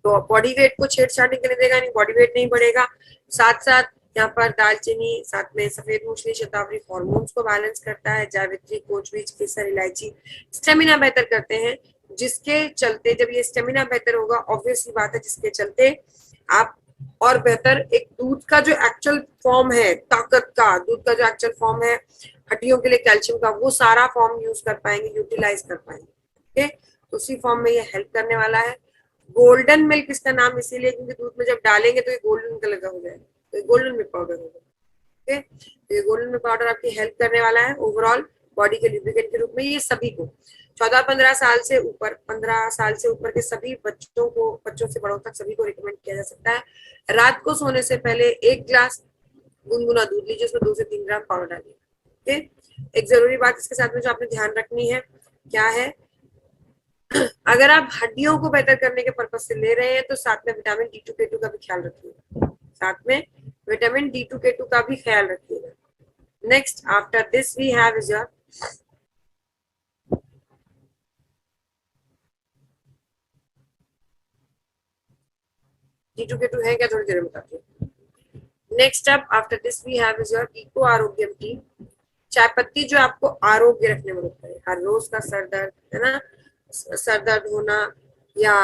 तो बॉडी वेट को छेड़छाड़ नहीं करने देगा, नहीं बॉडी वेट नहीं बढ़ेगा। साथ साथ यहाँ पर दालचीनी, साथ में सफेद मूंगफली, शतावरी हार्मोन्स को बैलेंस करता है, जावित्री, कोचबीज, केसर, इलायची स्टेमिना बेहतर करते हैं, जिसके चलते जब ये स्टेमिना बेहतर होगा, ऑब्वियसली बात है, जिसके चलते आप और बेहतर एक दूध का जो एक्चुअल फॉर्म है, ताकत का, दूध का जो एक्चुअल फॉर्म है, हड्डियों के लिए कैल्शियम का, वो सारा फॉर्म यूज कर पाएंगे, यूटिलाइज कर पाएंगे। ओके, तो उसी फॉर्म में ये हेल्प करने वाला है। गोल्डन मिल्क इसका नाम इसीलिए क्योंकि दूध में जब डालेंगे तो ये गोल्डन कलर का हो जाएगा, तो गोल्डन मिल्क पाउडर होगा। ओके, तो ये गोल्डन मिल्क पाउडर आपकी हेल्प करने वाला है ओवरऑल बॉडी के लुब्रिकेंट के रूप में। ये सभी को 14-15 साल से ऊपर, 15 साल से ऊपर के सभी बच्चों को, बच्चों से बड़ों तक सभी को रिकमेंड किया जा सकता है। रात को सोने से पहले 1 ग्लास गुनगुना दूध लीजिए, उसमें 2 से 3 ग्राम पाउडर डालिए। ओके, एक जरूरी बात इसके साथ में जो आपने ध्यान रखनी है क्या है, अगर आप हड्डियों को बेहतर करने के पर्पज से ले रहे हैं तो साथ में विटामिन D2K2 का भी ख्याल रखिएगा, साथ में विटामिन D2K2 का भी ख्याल रखिएगा। Next after this we have is your D2K2 है क्या, थोड़ी देर में बताती हूँ। Next up after this we have is your eco Arogyam tea, चाय पत्ती जो आपको आरोग्य रखने में मदद करे। हर रोज का सर दर्द है ना, सर दर्द होना या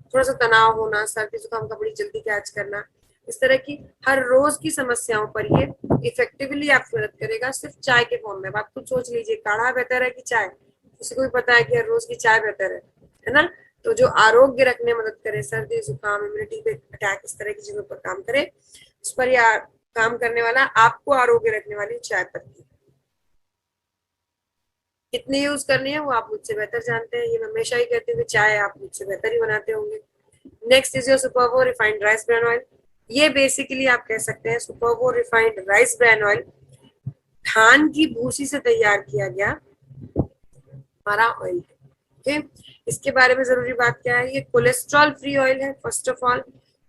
थोड़ा सा तनाव होना, सर्दी जुकाम का बड़ी जल्दी कैच करना, इस तरह की हर रोज की समस्याओं पर ये इफेक्टिवली आपकी मदद करेगा, सिर्फ चाय के फॉर्म में। आप खुद सोच लीजिए, काढ़ा बेहतर है कि चाय, किसी को भी पता है कि हर रोज की चाय बेहतर है ना। तो जो आरोग्य रखने में मदद करे, सर्दी जुकाम, इम्यूनिटी पे अटैक, इस तरह की चीजों पर काम करे, उस पर यह काम करने वाला आपको आरोग्य रखने वाली चाय पत्ती। कितनी यूज करनी है वो आप मुझसे बेहतर जानते हैं, ये मैं हमेशा ही कहती हूँ कि चाय आप मुझसे बेहतर ही बनाते होंगे। Next is your Supervo refined rice bran oil, ये बेसिकली आप कह सकते हैं Supervo refined rice bran oil धान की भूसी से तैयार किया गया हमारा ऑयल है। ओके, इसके बारे में जरूरी बात क्या है, ये कोलेस्ट्रॉल फ्री ऑयल है फर्स्ट ऑफ ऑल।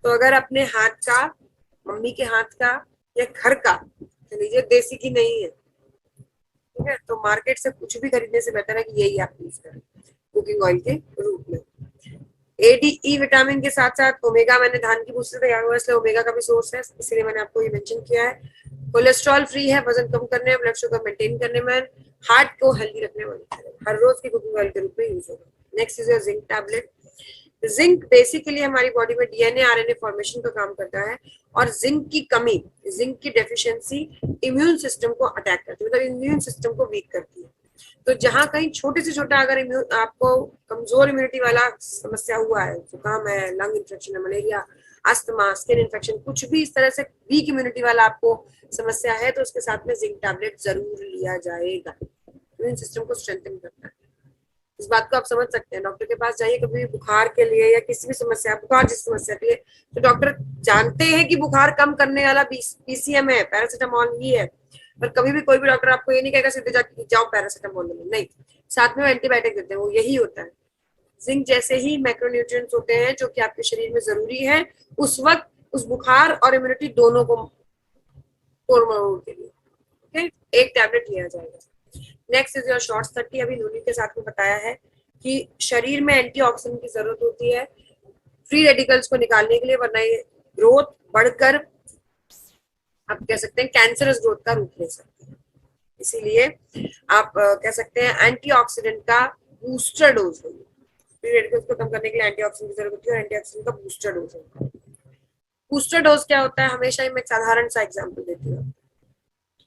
तो अगर अपने हाथ का, मम्मी के हाथ का या घर का, लीजिए देसी की नहीं है, ठीक है, तो मार्केट से कुछ भी खरीदने से बेहतर है कि यही आप यूज करें कुकिंग ऑयल के रूप में। ADE विटामिन के साथ साथ ओमेगा, मैंने धान की भूसी से तैयार हुआ इसलिए ओमेगा का भी सोर्स है, इसलिए मैंने आपको ये मेंशन किया है। कोलेस्ट्रॉल फ्री है, वजन कम करने में, ब्लड शुगर मेंटेन करने में, हार्ट को हेल्दी रखने में मदद करेगा, हर रोज की कुकिंग ऑयल के रूप में यूज होगा। Next is your zinc tablet, zinc basically हमारी बॉडी में DNA RNA फॉर्मेशन का काम करता है, और जिंक की कमी, जिंक की डेफिशिएंसी इम्यून सिस्टम को अटैक करती है, मतलब इम्यून सिस्टम को वीक करती है। तो जहां कहीं छोटे से छोटा अगर आपको कमजोर इम्यूनिटी वाला समस्या हुआ है, जुकाम है, लंग इन्फेक्शन है, मलेरिया, अस्थमा, स्किन इन्फेक्शन, कुछ भी इस तरह से वीक इम्यूनिटी वाला आपको समस्या है, तो उसके साथ में जिंक टैबलेट जरूर लिया जाएगा, इम्यून सिस्टम को स्ट्रेंथन करता है। इस बात को आप समझ सकते हैं, डॉक्टर के पास जाइए कभी बुखार के लिए या किसी भी समस्या, बुखार जिस समस्या के लिए, तो डॉक्टर जानते हैं कि बुखार कम करने वाला PCM है, पैरासीटामोल ही है, पर कभी भी कोई भी डॉक्टर आपको ये नहीं कहेगा सीधे जाओ पैरासीटामोल ले लो, नहीं, साथ में एंटीबायोटिक देते हैं, वो यही होता है। जिंक जैसे ही मैक्रोन्यूट्रिएंट्स होते हैं जो कि आपके शरीर में जरूरी है उस वक्त उस बुखार और इम्यूनिटी दोनों को के लिए। ओके, एक टैबलेट लिया जाएगा। Next is your shorts 30। अभी नूनी के साथ में बताया है कि शरीर में एंटीऑक्सीडेंट की जरूरत होती है फ्री रेडिकल्स को निकालने के लिए, वरना ये ग्रोथ बढ़कर आप कह सकते हैं कैंसरस ग्रोथ का रूप ले सकते हैं। इसीलिए आप कह सकते हैं एंटीऑक्सीडेंट का बूस्टर डोज है। फ्री रेडिकल्स को कम करने के लिए एंटीऑक्सीडेंट की जरूरत होती है और एंटीऑक्सीडेंट का बूस्टर डोज है। बूस्टर डोज क्या होता है, हमेशा ही मैं एक साधारण सा एग्जांपल देती हूँ।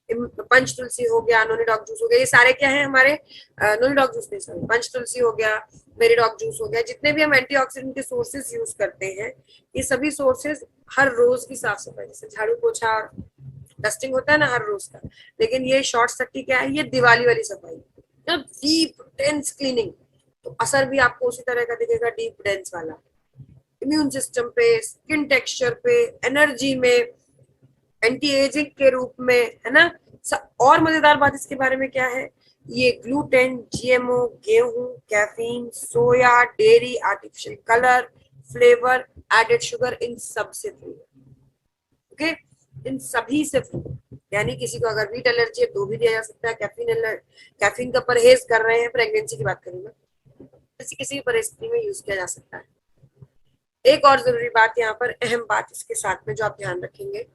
पंच तुलसी हो गया, नोनी डॉग जूस हो गया, ये सारे क्या है हमारे, नोनी डॉग जूस नहीं सॉरी, पंच तुलसी हो गया, मेरी डॉग जूस हो गया, जितने भी हम एंटीऑक्सीडेंट के सोर्सेज यूज करते हैं ये सभी सोर्सेज हर रोज की साफ सफाई, जैसे झाड़ू पोछा डस्टिंग होता है ना हर रोज का, लेकिन ये शॉर्ट 30 क्या है, ये दिवाली वाली सफाई, डीप डेंस क्लीनिंग। तो असर भी आपको उसी तरह का दिखेगा, डीप डेंस वाला, इम्यून सिस्टम पे, स्किन टेक्सचर पे, एनर्जी में, एंटी एजिंग के रूप में, है ना। और मजेदार बात इसके बारे में क्या है, ये ग्लूटेन, जीएमओ, गेहूं, caffeine, soya, dairy, artificial colour, flavour, added sugar, इन सब से फ्री है। ओके, इन सभी से फ्री, यानी किसी को अगर वीट एलर्जी है तो भी दिया जा सकता है। कैफीन का परहेज कर रहे हैं, प्रेगनेंसी की बात करूंगा, किसी भी परिस्थिति में यूज किया जा सकता है। एक और जरूरी बात यहाँ पर, अहम बात इसके साथ में जो आप ध्यान रखेंगे,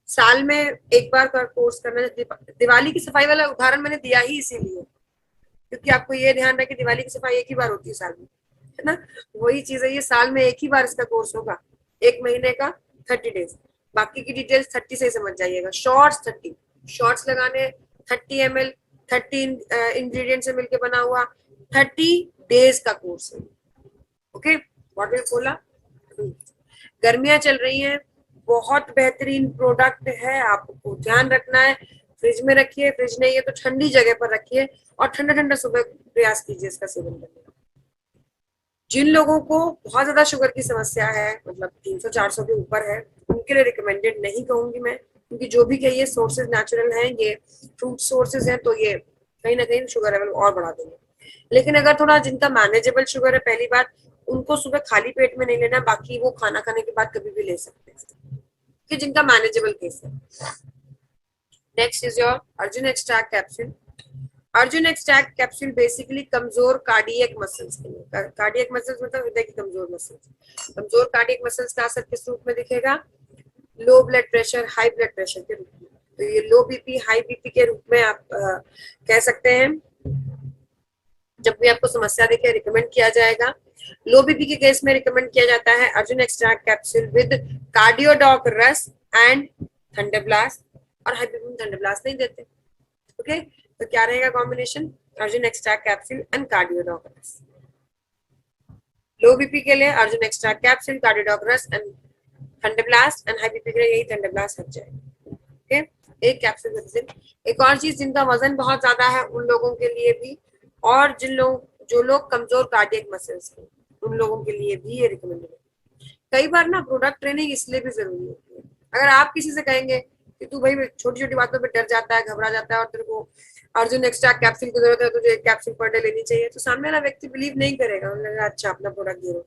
साल में एक बार का कोर्स करना। दिवाली की सफाई वाला उदाहरण मैंने दिया ही इसीलिए क्योंकि आपको ये ध्यान रहे कि दिवाली की सफाई एक ही बार होती है साल में, है ना। वही चीज है, ये साल में एक ही बार इसका कोर्स होगा, एक महीने का 30 डेज। बाकी की डिटेल्स 30 से ही समझ जाइएगा। शॉर्ट्स 30, शॉर्ट्स लगाने 30 ml 30 इंग्रेडिएंट से मिलकर बना हुआ 30 डेज का कोर्स है। ओके, व्हाट बोला, गर्मियां चल रही हैं, बहुत बेहतरीन प्रोडक्ट है, आपको ध्यान रखना है। फ्रिज में रखिए, फ्रिज नहीं है तो ठंडी जगह पर रखिए और ठंडा ठंडा सुबह प्रयास कीजिए इसका सेवन करने का। जिन लोगों को बहुत ज्यादा शुगर की समस्या है, मतलब 300-400 के ऊपर है, उनके लिए रिकमेंडेड नहीं कहूंगी मैं, क्योंकि जो भी कहिए सोर्सेज नेचुरल हैं, ये फ्रूट सोर्सेज हैं, तो ये कहीं ना कहीं शुगर लेवल और बढ़ा देंगे। लेकिन अगर थोड़ा जिनका मैनेजेबल शुगर है, पहली बात उनको सुबह खाली पेट में नहीं लेना, बाकी वो खाना खाने के बाद कभी भी ले सकते हैं कि जिनका मैनेजेबल केस है। Next is your Arjun extract capsule. Arjun extract capsule basically कमजोर कार्डियक मसल्स के लिए, कार्डियक मसल्स मतलब हृदय की कमजोर मसल्स, कमजोर कार्डियक मसल्स का असर किस रूप में दिखेगा, low blood pressure, high blood pressure के रूप में। तो ये लो बीपी, हाई बीपी के रूप में आप कह सकते हैं, जब भी आपको समस्या दिखे रिकमेंड किया जाएगा। लो बीपी के केस में रिकमेंड किया जाता है Arjun extract capsule with Cardiodoc रस एंड थंडर ब्लास्ट, और हाई बीपी में थंडर ब्लास्ट नहीं देते। ओके, तो क्या रहेगा combination, Arjun extract capsule and Cardiodoc रस। लो बीपी के लिए अर्जुन एक्सट्रैक्ट कैप्सूल, कार्डियोडॉक रस and thunder blast, and high BP के लिए यही थंडर ब्लास्ट हट जाएगा। ओके, एक कैप्सूल प्रतिदिन। एक और चीज, जिनका वजन बहुत ज्यादा है उन लोगों के लिए भी, और जो लोग कमजोर कार्डियक मसल्स हैं उन लोगों के लिए भी ये रिकमेंडेड है। कई बार ना प्रोडक्ट ट्रेनिंग इसलिए भी जरूरी होती है। अगर आप किसी से कहेंगे कि तू भाई छोटी छोटी बातों पे डर जाता है, घबरा जाता है, और तेरे को अर्जुन एक्सट्रैक्ट कैप्सूल की जरूरत है, तुझे एक कैप्सूल पर डे लेनी चाहिए, तो सामने वाला व्यक्ति बिलीव नहीं करेगा, उन्हें अच्छा अपना प्रोडक्ट दे दो।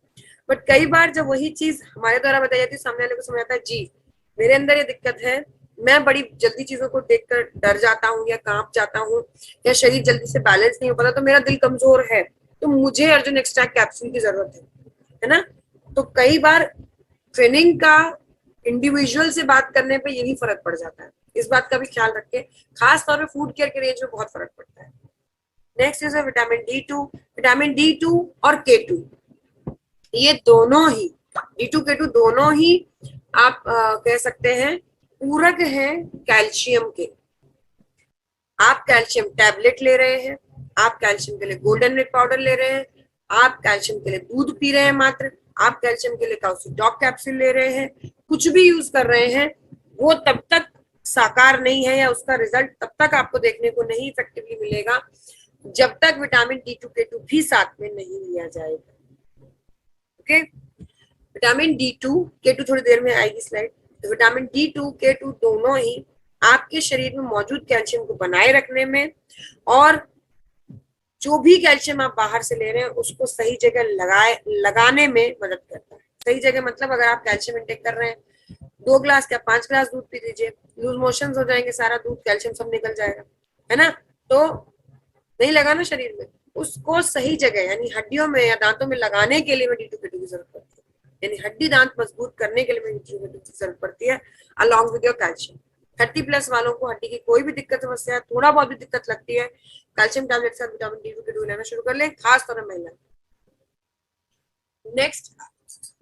बट कई बार जब वही चीज हमारे द्वारा बताई जाती है, सामने वाले को समझ आता है जी मेरे अंदर ये दिक्कत है, मैं बड़ी जल्दी चीजों को देखकर डर जाता हूँ या कांप जाता हूँ, या शरीर जल्दी से बैलेंस नहीं हो पाता, तो मेरा दिल कमजोर है, तो मुझे अर्जुन एक्सट्रैक्ट कैप्सूल की जरूरत है ना। तो कई बार ट्रेनिंग का इंडिविजुअल से बात करने पे यही फर्क पड़ जाता है, इस बात का भी ख्याल रखें, खास तौर पे फूड केयर के रेंज में बहुत फर्क पड़ता है। Next is vitamin D2। Vitamin D2 और K2, ये दोनों ही, D2 K2 दोनों ही आप कह सकते हैं पूरक हैं कैल्शियम के। आप कैल्शियम टैबलेट ले रहे हैं, आप कैल्शियम के लिए गोल्डन मिल्क पाउडर ले रहे हैं, आप कैल्शियम के लिए दूध पी रहे हैं मात्र, आप कैल्शियम के लिए काउसिडॉक कैप्सूल ले रहे हैं, कुछ भी यूज कर रहे हैं, वो तब तक साकार नहीं है या उसका रिजल्ट तब तक आपको देखने को नहीं इफेक्टिवली मिलेगा जब तक विटामिन D2 K2 भी साथ में नहीं लिया जाएगा। ओके, विटामिन D2 K2 थोड़ी देर में आएगी स्लाइड। तो विटामिन D2 K2 दोनों ही आपके शरीर में मौजूद कैल्शियम को बनाए रखने में और जो भी कैल्शियम आप बाहर से ले रहे हैं उसको सही जगह लगाने में मदद करता है। सही जगह मतलब अगर आप कैल्शियम इंटेक कर रहे हैं 2 ग्लास या 5 ग्लास दूध पी लीजिए, लूज मोशन हो जाएंगे, सारा दूध कैल्शियम सब निकल जाएगा, है ना। तो नहीं लगाना शरीर में, उसको सही जगह यानी हड्डियों में या दांतों में लगाने के लिए में D2K2 की जरूरत पड़ती है, यानी हड्डी दांत मजबूत करने के लिए में D2K2 की जरूरत पड़ती है अलॉन्ग विद योर कैल्शियम। 30+ वालों को हड्डी की कोई भी दिक्कत समस्या, थोड़ा बहुत भी दिक्कत लगती है, कैल्शियम टैबलेट के साथ विटामिन D2K2 लेना शुरू कर लें, खास तौर पर महिला। Next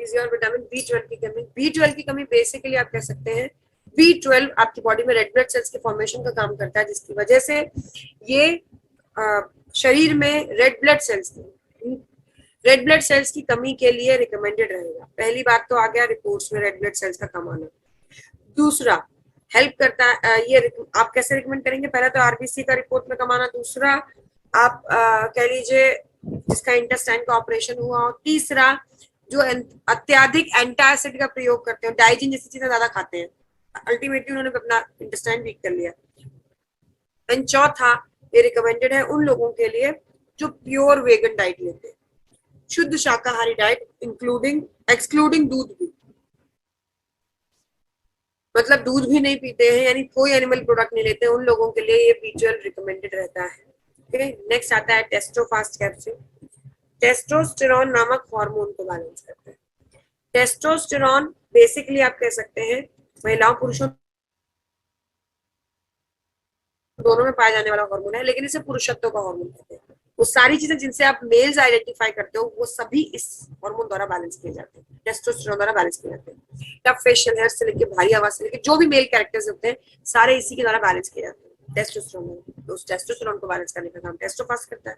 is your vitamin B12 की कमी। B12 की कमी बेसिकली आप कह सकते हैं, B12 आपकी बॉडी में रेड ब्लड सेल्स के फॉर्मेशन का काम करता है, जिसकी वजह से ये शरीर में रेड ब्लड सेल्स की कमी के लिए रिकमेंडेड रहेगा। पहली बात तो आ गया रिपोर्ट्स में रेड ब्लड सेल्स का कम आना। दूसरा हेल्प करता है, ये आप कैसे रिकमेंड करेंगे, पहला तो आरबीसी का रिपोर्ट में कम आना, दूसरा आप कह लीजिए जिसका इंटेस्टाइन का ऑपरेशन हुआ हो, तीसरा जो अत्याधिक एंटासिड का प्रयोग करते हैं, डाइजिन जैसी चीजें ज्यादा खाते हैं, अल्टीमेटली उन्होंने अपना इंटेस्टाइन वीक कर लिया। एंड चौथा ये रिकमेंडेड है उन लोगों के लिए जो प्योर वेगन डाइट लेते हैं, शुद्ध शाकाहारी डाइट इंक्लूडिंग एक्सक्लूडिंग दूध भी, मतलब दूध भी नहीं पीते हैं यानी कोई एनिमल प्रोडक्ट नहीं लेते हैं, उन लोगों के लिए ये B12 रिकमेंडेड रहता है। ओके, नेक्स्ट आता है टेस्टोफास्ट कैप्सूल। टेस्टोस्टेरोन नामक हार्मोन को बैलेंस करता है। टेस्टोस्टेरोन बेसिकली आप कह सकते हैं महिलाओं पुरुषों दोनों में पाया जाने वाला हार्मोन है, लेकिन इसे पुरुषत्व का हार्मोन कहते हैं। वो सारी चीजें जिनसे आप मेल्स आइडेंटिफाई करते हो वो सभी इस हार्मोन द्वारा बैलेंस किए जाते हैं, टेस्टोस्टेरोन द्वारा बैलेंस किए जाते हैं। टफ फेशियल हेयर से लेकर भारी आवाज से लेकर जो भी मेल कैरेक्टर्स होते हैं सारे इसी के द्वारा बैलेंस किए जाते हैं टेस्टोस्टेरोन। तो उस टेस्टोस्टेरोन को बैलेंस करने का काम टेस्टोफास्ट करता है।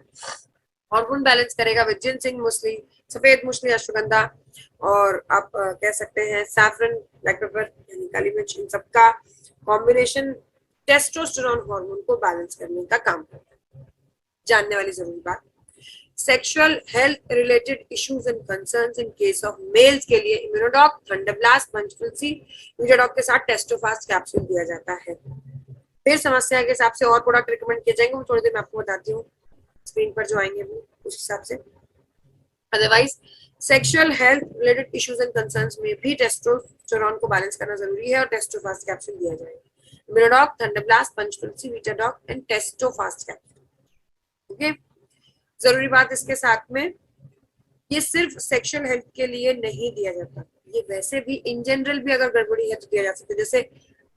हार्मोन बैलेंस करेगा विद जिनसिंग मूसली, सफेद मूसली, अश्वगंधा और आप कह सकते हैं सैफरन, ब्लैक पेपर यानी काली मिर्च, इन सबका कॉम्बिनेशन टेस्टोस्टेरोन हार्मोन को बैलेंस करने का काम करता है। जानने वाली जरूरी बात, sexual health related issues and concerns in case of males के लिए इम्यूनोडॉक, थंडरब्लास्ट, पंचतुलसी, वीटाडॉक के साथ टेस्टोफास्ट कैप्सूल दिया जाता है। फिर समस्या के हिसाब से और प्रोडक्ट रिकमेंड किए जाएंगे, वो थोड़ी देर में आपको बताती हूँ, स्क्रीन पर जो आएंगे वो उस हिसाब से। Otherwise sexual health related issues and concerns में भी टेस्टोस्टेरोन को बैलेंस करना जरूरी है और टेस्टोफास्ट कैप्सूल दिया जाएगा। Immunodoc, thunder blast, Panchtulsi, Vitadoc and Testofast capsule. Okay, जरूरी बात इसके साथ में, ये सिर्फ सेक्सुअल हेल्थ के लिए नहीं दिया जाता, ये वैसे भी इन जनरल भी अगर गड़बड़ी है तो दिया जा सकता है। जैसे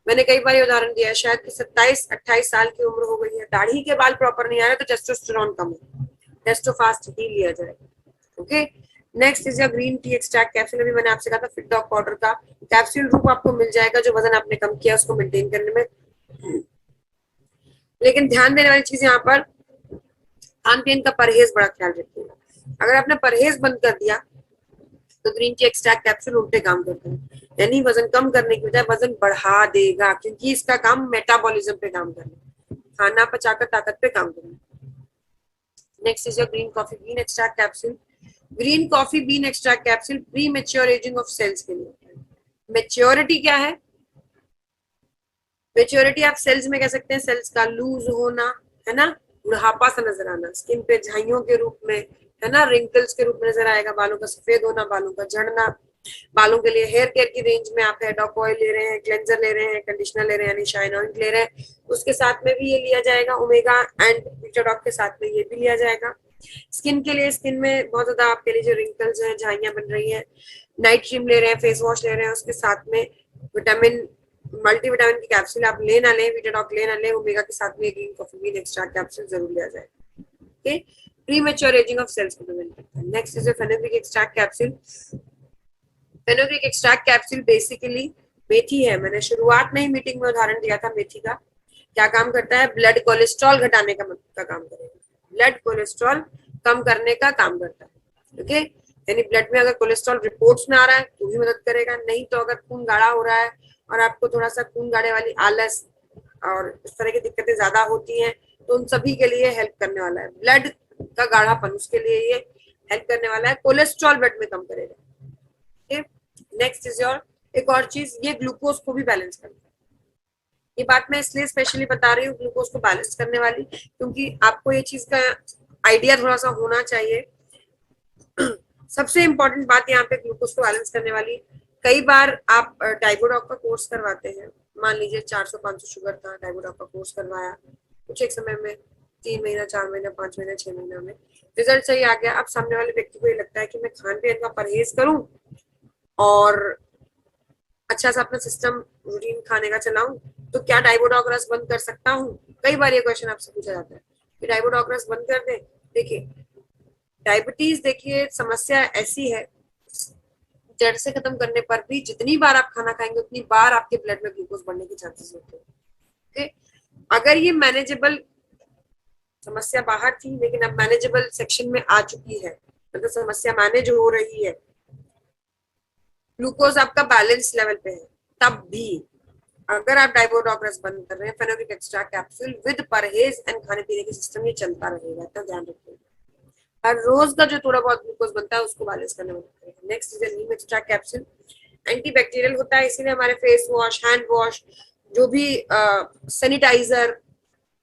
मैंने कई बार उदाहरण दिया, शायद कि 27-28 साल की उम्र हो गई है, दाढ़ी के बाल प्रॉपर नहीं आ रहे तो टेस्टोस्टेरोन कम है, टेस्टोफास्ट ही लिया जाएगा। Okay, next is green tea extract capsule. अभी मैंने आपसे कहा था फिट डॉग पाउडर का कैप्सूल रूप आपको मिल जाएगा जो वजन आपने कम किया उसको मेंटेन करने में। लेकिन ध्यान देने वाली चीज यहाँ पर खान पीन का परहेज बड़ा ख्याल रखिएगा। अगर आपने परहेज बंद कर दिया तो ग्रीन टी एक्सट्रैक्ट कैप्सूल उल्टे काम करते हैं, यानी वजन कम करने की बजाय वजन बढ़ा देगा, क्योंकि इसका काम मेटाबॉलिज्म पे काम करना, खाना पचाकर ताकत पे काम करना। Next is your green coffee bean extract capsule. Green coffee bean extract capsule premature ageing of cells के लिए। मेच्योरिटी क्या है? मेच्योरिटी आप सेल्स में कह सकते हैं सेल्स का लूज होना, है ना, बुढ़ापा सा नजर आना, स्किन पे झाइयों के रूप में, है ना, रिंकल्स के रूप में नजर आएगा, बालों का सफेद होना, बालों का झड़ना। बालों के लिए हेयर केयर की रेंज में आप हेयर डॉक ऑयल ले रहे हैं, क्लेंजर ले रहे हैं, कंडीशनर ले रहे हैं यानी शाइन ऑयल ले रहे हैं, उसके साथ में भी ये लिया जाएगा। ओमेगा एंड वीटाडॉक के साथ में ये भी लिया जाएगा। स्किन के लिए, स्किन में बहुत ज्यादा आपके लिए जो रिंकल्स हैं, झाइयां बन रही हैं, नाइट क्रीम ले रहे हैं, फेस वॉश ले रहे हैं, उसके साथ में विटामिन मल्टीविटामिन की कैप्सूल आप ले ना लें, वीटाडॉक ले ना लें, ओमेगा के साथ में green coffee bean extract capsule जरूर लिया जाए। Okay, premature aging of cells को प्रिवेंट करता है। Next is fenugreek extract capsule. Fenugreek extract capsule basically मेथी है, मैंने शुरुआत में ही मीटिंग में उदाहरण दिया था मेथी का। क्या काम करता है? ब्लड कोलेस्ट्रॉल घटाने का काम करेगा, ब्लड कोलेस्ट्रॉल कम करने का काम करता है। ओके, यानी ब्लड में अगर कोलेस्ट्रॉल रिपोर्ट्स में आ रहा है तो भी मदद करेगा, नहीं तो अगर खून गाढ़ा हो रहा है और आपको थोड़ा सा खून गाढ़े वाली आलस और इस तरह की दिक्कतें ज्यादा होती हैं तो उन सभी के लिए हेल्प करने वाला है। ब्लड का गाढ़ापन, उसके लिए ये हेल्प करने वाला है, कोलेस्ट्रॉल ब्लड में कम करेगा। नेक्स्ट इज योर एक और चीज, ये ग्लूकोज को भी बैलेंस करता है। ये बात मैं इसलिए स्पेशली बता रही हूँ ग्लूकोज को बैलेंस करने वाली, क्योंकि आपको ये चीज का आइडिया थोड़ा सा होना चाहिए। सबसे इम्पोर्टेंट बात यहाँ पे ग्लूकोज को बैलेंस करने वाली, कई बार आप डाइबोडॉक का कोर्स करवाते हैं, मान लीजिए 400-500 शुगर था, डाइबोडॉक का कोर्स करवाया कुछ एक समय में, 3 महीना, 4 महीना, 5 महीना, 6 महीना में रिजल्ट सही आ गया। अब सामने वाले व्यक्ति को ये लगता है कि मैं खान पीन का परहेज करूं और अच्छा सा अपना सिस्टम रूटीन खाने का चलाऊं, तो क्या डाइबोडॉक रस बंद कर सकता हूँ? कई बार ये क्वेश्चन आपसे पूछा जाता है कि डाइबोडॉक रस बंद कर दे। देखिए, डायबिटीज देखिए समस्या ऐसी है, जड़ से खत्म करने पर भी जितनी बार आप खाना खाएंगे उतनी बार आपके ब्लड में ग्लूकोज बढ़ने के चांसेस होते हैं। ओके, अगर ये मैनेजेबल समस्या बाहर थी लेकिन अब मैनेजेबल सेक्शन में आ चुकी है, मतलब समस्या मैनेज हो रही है, ग्लूकोज आपका बैलेंस लेवल पे है, तब भी अगर आप डाइबोडॉक रस बंद कर रहे हैं, फेनोलिक एक्स्ट्रा कैप्सूल विद परहेज एंड खाने पीने के सिस्टम ये चलता रहेगा, तो ध्यान रखिएगा। हर रोज का जो थोड़ा बहुत ग्लूकोज बनता है उसको बैलेंस करने में मदद करेगा। Next is Neem extra capsule, antibacterial होता है, इसीलिए हमारे फेस वॉश, हैंड वॉश, जो भी सैनिटाइजर,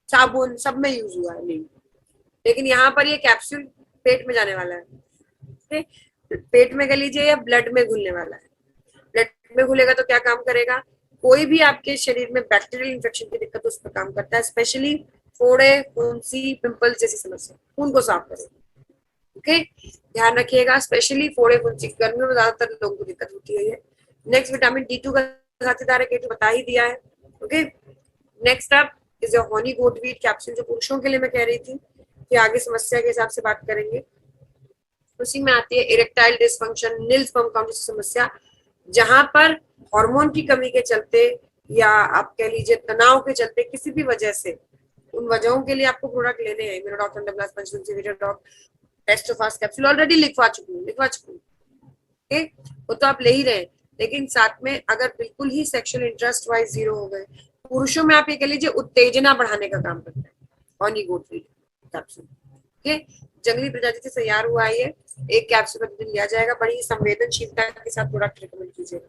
साबुन, सब में यूज हुआ है नीम। लेकिन यहाँ पर ये कैप्सूल पेट में जाने वाला है, पेट में गल लीजिए या ब्लड में घुलने वाला है। ब्लड में घुलेगा तो क्या काम करेगा? कोई भी आपके शरीर में बैक्टीरियल इन्फेक्शन की दिक्कत उस पर काम करता है, स्पेशली फोड़े, फुंसी, पिंपल्स जैसी समस्या, खून को साफ करेगा। ओके, ध्यान रखिएगा, स्पेशली फोड़े, फुंसी, गर्मियों में ज्यादातर लोगों को दिक्कत होती है ये। नेक्स्ट, विटामिन D2 का साथीदार है, K2 बता ही दिया है। Okay, next up is honey goat weed capsule, जो पुरुषों के लिए मैं कह रही थी कि आगे समस्या के हिसाब से बात करेंगे। उसी में आती है इरेक्टाइल डिसफंक्शन, नील स्पर्म काउंट जैसी समस्या, जहां पर हार्मोन की कमी के चलते या आप कह लीजिए तनाव के चलते किसी भी वजह से, उन वजहों के लिए आपको प्रोडक्ट लेने हैं। इम्यूनोडॉक, थंडरब्लास्ट, पंचतंत्र, वीडियोडॉक, टेस्टोफास्ट कैप्सूल ऑलरेडी लिखवा चुकी हूँ। ओके, वो तो आप ले ही रहे, लेकिन साथ में अगर बिल्कुल ही सेक्सुअल इंटरेस्ट वाइज जीरो हो गए, पुरुषों में आप ये कह लीजिए उत्तेजना बढ़ाने का काम करता है Honey goat weed capsule. Okay, जंगली प्रजाति से तैयार हुआ है ये, एक कैप्सूल प्रतिदिन लिया जाएगा, बड़ी संवेदनशीलता के साथ प्रोडक्ट रिकमेंड कीजिएगा।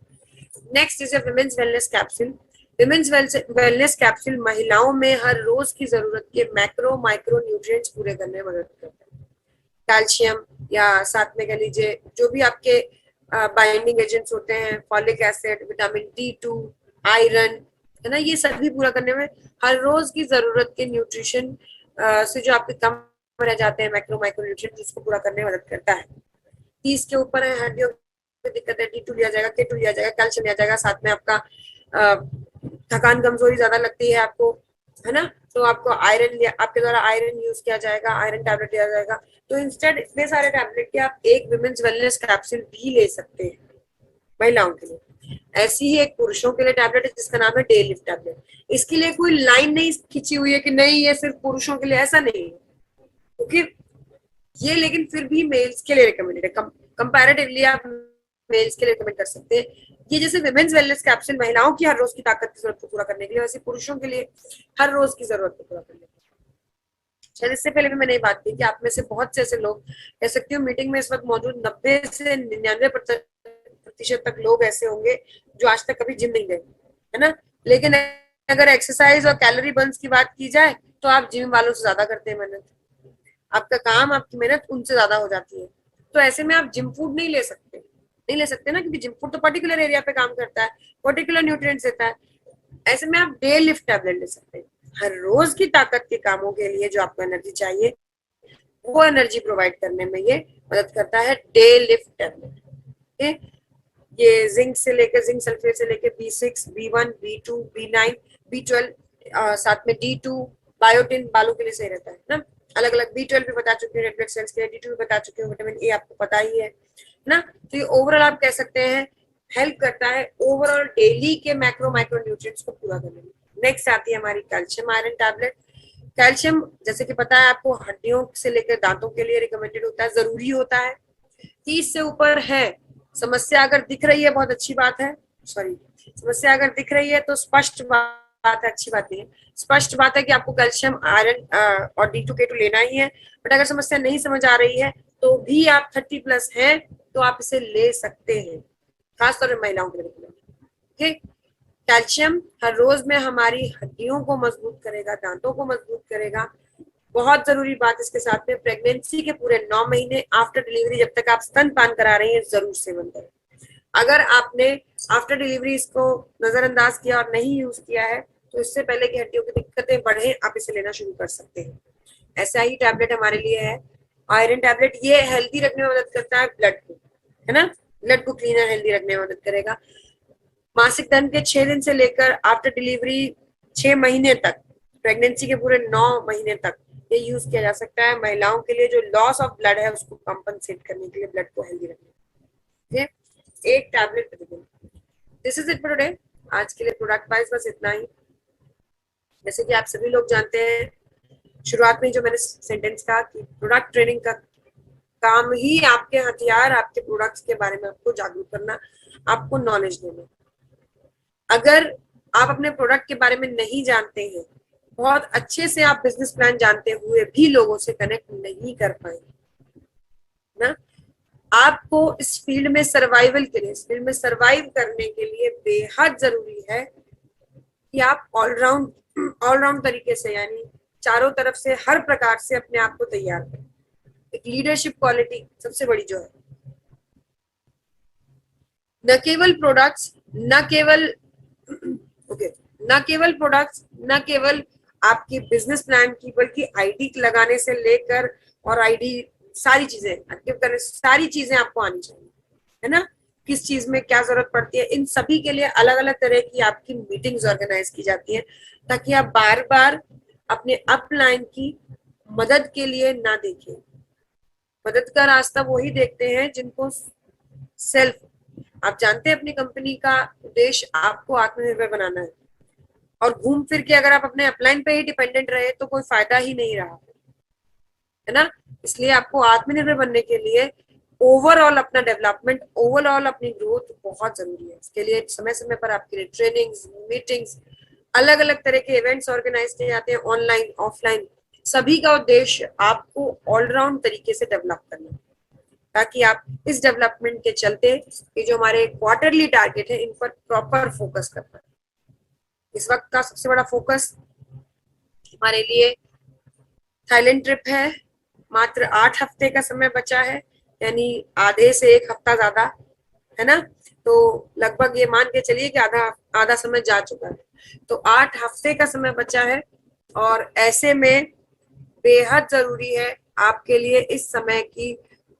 Next is women's wellness capsule. Women's wellness capsule महिलाओं में हर रोज की जरूरत के मैक्रो माइक्रो न्यूट्रिएंट्स पूरे करने में मदद करता है। कैल्शियम या साथ में कह लीजिए जो भी आपके बाइंडिंग एजेंट्स होते हैं, folic acid, vitamin D2, iron, है ना, ये सभी पूरा करने में हर रोज की जरूरत के न्यूट्रिशन से जो आपके कम रह जाते हैं मैक्रो माइक्रो न्यूट्रिएंट्स, उसको पूरा करने में मदद करता है। 30 के ऊपर है, हड्डियों की दिक्कत है, D2 लिया जाएगा, K2 लिया जाएगा, कैल्शियम लिया जाएगा, साथ में आपका थकान कमजोरी ज्यादा लगती है आपको, है ना, तो आपको आयरन, आपके द्वारा आयरन यूज किया जाएगा, आयरन टैबलेट दिया जाएगा। तो इंस्टेड इतने सारे टैबलेट के आप एक विमेंस वेलनेस कैप्सूल भी ले सकते हैं महिलाओं के लिए। ऐसी ही एक पुरुषों के लिए टैबलेट है जिसका नाम है डे लिफ्ट टैबलेट। इसके लिए कोई लाइन नहीं खींची हुई है कि नहीं ये सिर्फ पुरुषों के लिए, ऐसा नहीं है, क्योंकि ये लेकिन फिर भी मेल्स के लिए रिकमेंडेड है। कंपैरेटिवली आप मेल्स के लिए रिकमेंड कर सकते हैं। ये जैसे विमेंस वेलनेस कैप्सूल महिलाओं की हर रोज की ताकत की जरूरत को पूरा करने के लिए, वैसे पुरुषों के लिए हर रोज की जरूरत को पूरा करने के लिए। शायद इससे पहले भी मैंने ये बात की कि आप में से बहुत से ऐसे लोग, कह सकती हूँ मीटिंग में इस वक्त मौजूद 90 से 99% तक लोग ऐसे होंगे जो आज तक कभी जिम नहीं गए, है ना, लेकिन अगर एक्सरसाइज और कैलोरी बर्न्स की बात की जाए तो आप जिम वालों से ज्यादा करते हैं मेहनत, आपका काम, आपकी मेहनत उनसे ज्यादा हो जाती है। तो ऐसे में आप जिम फूड नहीं ले सकते ना, क्योंकि जिम फूड तो पर्टिकुलर एरिया पे काम करता है, पर्टिकुलर न्यूट्रिएंट्स देता है। ऐसे में आप डे लिफ्ट टैबलेट ले सकते हैं, हर रोज की ताकत के कामों के लिए जो आपको एनर्जी चाहिए वो एनर्जी प्रोवाइड करने में ये मदद करता है, डे लिफ्ट टैबलेट। ये जिंक से लेकर, जिंक सल्फेट से लेकर B6, B1, B2, B9, B12, साथ में D2, बायोटिन बालों के लिए सही रहता है ना, अलग अलग B12 भी बता चुके हैं, रेड ब्लड सेल्स के लिए D2 भी बता चुके हैं, विटामिन A आपको पता ही है ना। तो ये ओवरऑल आप कह सकते हैं हेल्प करता है ओवरऑल डेली के मैक्रो माइक्रो न्यूट्रिएंट्स को पूरा करने में। नेक्स्ट आती है हमारी कैल्शियम आयरन टैबलेट। कैल्शियम जैसे कि पता है आपको, हड्डियों से लेकर दांतों के लिए रिकमेंडेड होता है, जरूरी होता है। 30 से ऊपर है, समस्या अगर दिख रही है बहुत अच्छी बात है, सॉरी, समस्या अगर दिख रही है तो स्पष्ट बात है, अच्छी बात नहीं है, स्पष्ट बात है कि आपको कैल्शियम आयरन और D2 K2 लेना ही है। बट अगर समस्या नहीं समझ आ रही है तो भी आप 30+ हैं तो आप इसे ले सकते हैं, खासतौर पर महिलाओं के लिए। ठीक, कैल्शियम हर रोज में हमारी हड्डियों को मजबूत करेगा, दांतों को मजबूत करेगा, बहुत जरूरी बात इसके साथ में, प्रेगनेंसी के पूरे 9 महीने आफ्टर डिलीवरी जब तक आप स्तनपान करा रही हैं जरूर सेवन करें। अगर आपने आफ्टर डिलीवरी इसको नजरअंदाज किया और नहीं यूज किया है तो इससे पहले की हड्डियों की दिक्कतें बढ़े आप इसे लेना शुरू कर सकते हैं। ऐसा ही टैबलेट हमारे लिए है आयरन टैबलेट। ये हेल्दी रखने में मदद करता है ब्लड को, है ना, ब्लड को क्लीन और हेल्दी रखने में मदद करेगा। मासिक धर्म के 6 दिन से लेकर आफ्टर डिलीवरी 6 महीने तक, प्रेगनेंसी के पूरे 9 महीने तक ये यूज किया जा सकता है महिलाओं के लिए जो लॉस ऑफ ब्लड है उसको कंपनसेट करने के लिए, ब्लड को हेल्दी रखने के लिए। एक टैबलेट प्रतिदिन। This is it for today. आज के लिए प्रोडक्ट वाइज बस इतना ही। जैसे कि आप सभी लोग जानते हैं, शुरुआत में जो मैंने सेंटेंस कहा कि प्रोडक्ट ट्रेनिंग का काम ही आपके हथियार, आपके प्रोडक्ट्स के बारे में आपको जागरूक करना, आपको नॉलेज देना। अगर आप अपने प्रोडक्ट के बारे में नहीं जानते हैं, बहुत अच्छे से आप बिजनेस प्लान जानते हुए भी लोगों से कनेक्ट नहीं कर पाएंगे ना, आपको इस फील्ड में सर्वाइवल के लिए, इस फील्ड में सर्वाइव करने के लिए बेहद जरूरी है कि आप ऑलराउंड तरीके से, यानी चारों तरफ से हर प्रकार से अपने आप को तैयार करें। एक लीडरशिप क्वालिटी सबसे बड़ी जो है, न केवल प्रोडक्ट्स, न केवल आपकी बिजनेस प्लान की, बल्कि आईडी लगाने से लेकर और आईडी सारी चीजें एक्टिव करने, सारी चीजें आपको आनी चाहिए, है ना। किस चीज में क्या जरूरत पड़ती है, इन सभी के लिए अलग अलग तरह की आपकी मीटिंग्स ऑर्गेनाइज की जाती है ताकि आप बार बार अपने अपलाइन की मदद के लिए ना देखें। मदद का रास्ता वही देखते हैं जिनको सेल्फ, आप जानते हैं अपनी कंपनी का उद्देश्य आपको आत्मनिर्भर बनाना है, और घूम फिर के अगर आप अपने अपलाइन पे ही डिपेंडेंट रहे तो कोई फायदा ही नहीं रहा, है ना। इसलिए आपको आत्मनिर्भर बनने के लिए ओवरऑल अपना डेवलपमेंट, ओवरऑल अपनी ग्रोथ बहुत जरूरी है। इसके लिए समय समय पर आपके लिए ट्रेनिंग्स, मीटिंग्स, अलग अलग तरह के इवेंट्स ऑर्गेनाइज किए जाते हैं, ऑनलाइन ऑफलाइन। सभी का उद्देश्य आपको ऑलराउंड तरीके से डेवलप करना, ताकि आप इस डेवलपमेंट के चलते ये जो हमारे क्वार्टरली टारगेट है इन पर प्रॉपर फोकस कर पाए। इस वक्त का सबसे बड़ा फोकस हमारे लिए थाईलैंड ट्रिप है। मात्र 8 हफ्ते का समय बचा है, यानी आधे से 1 हफ्ता ज्यादा, है ना। तो लगभग ये मान के चलिए कि आधा समय जा चुका है, तो 8 हफ्ते का समय बचा है। और ऐसे में बेहद जरूरी है आपके लिए इस समय की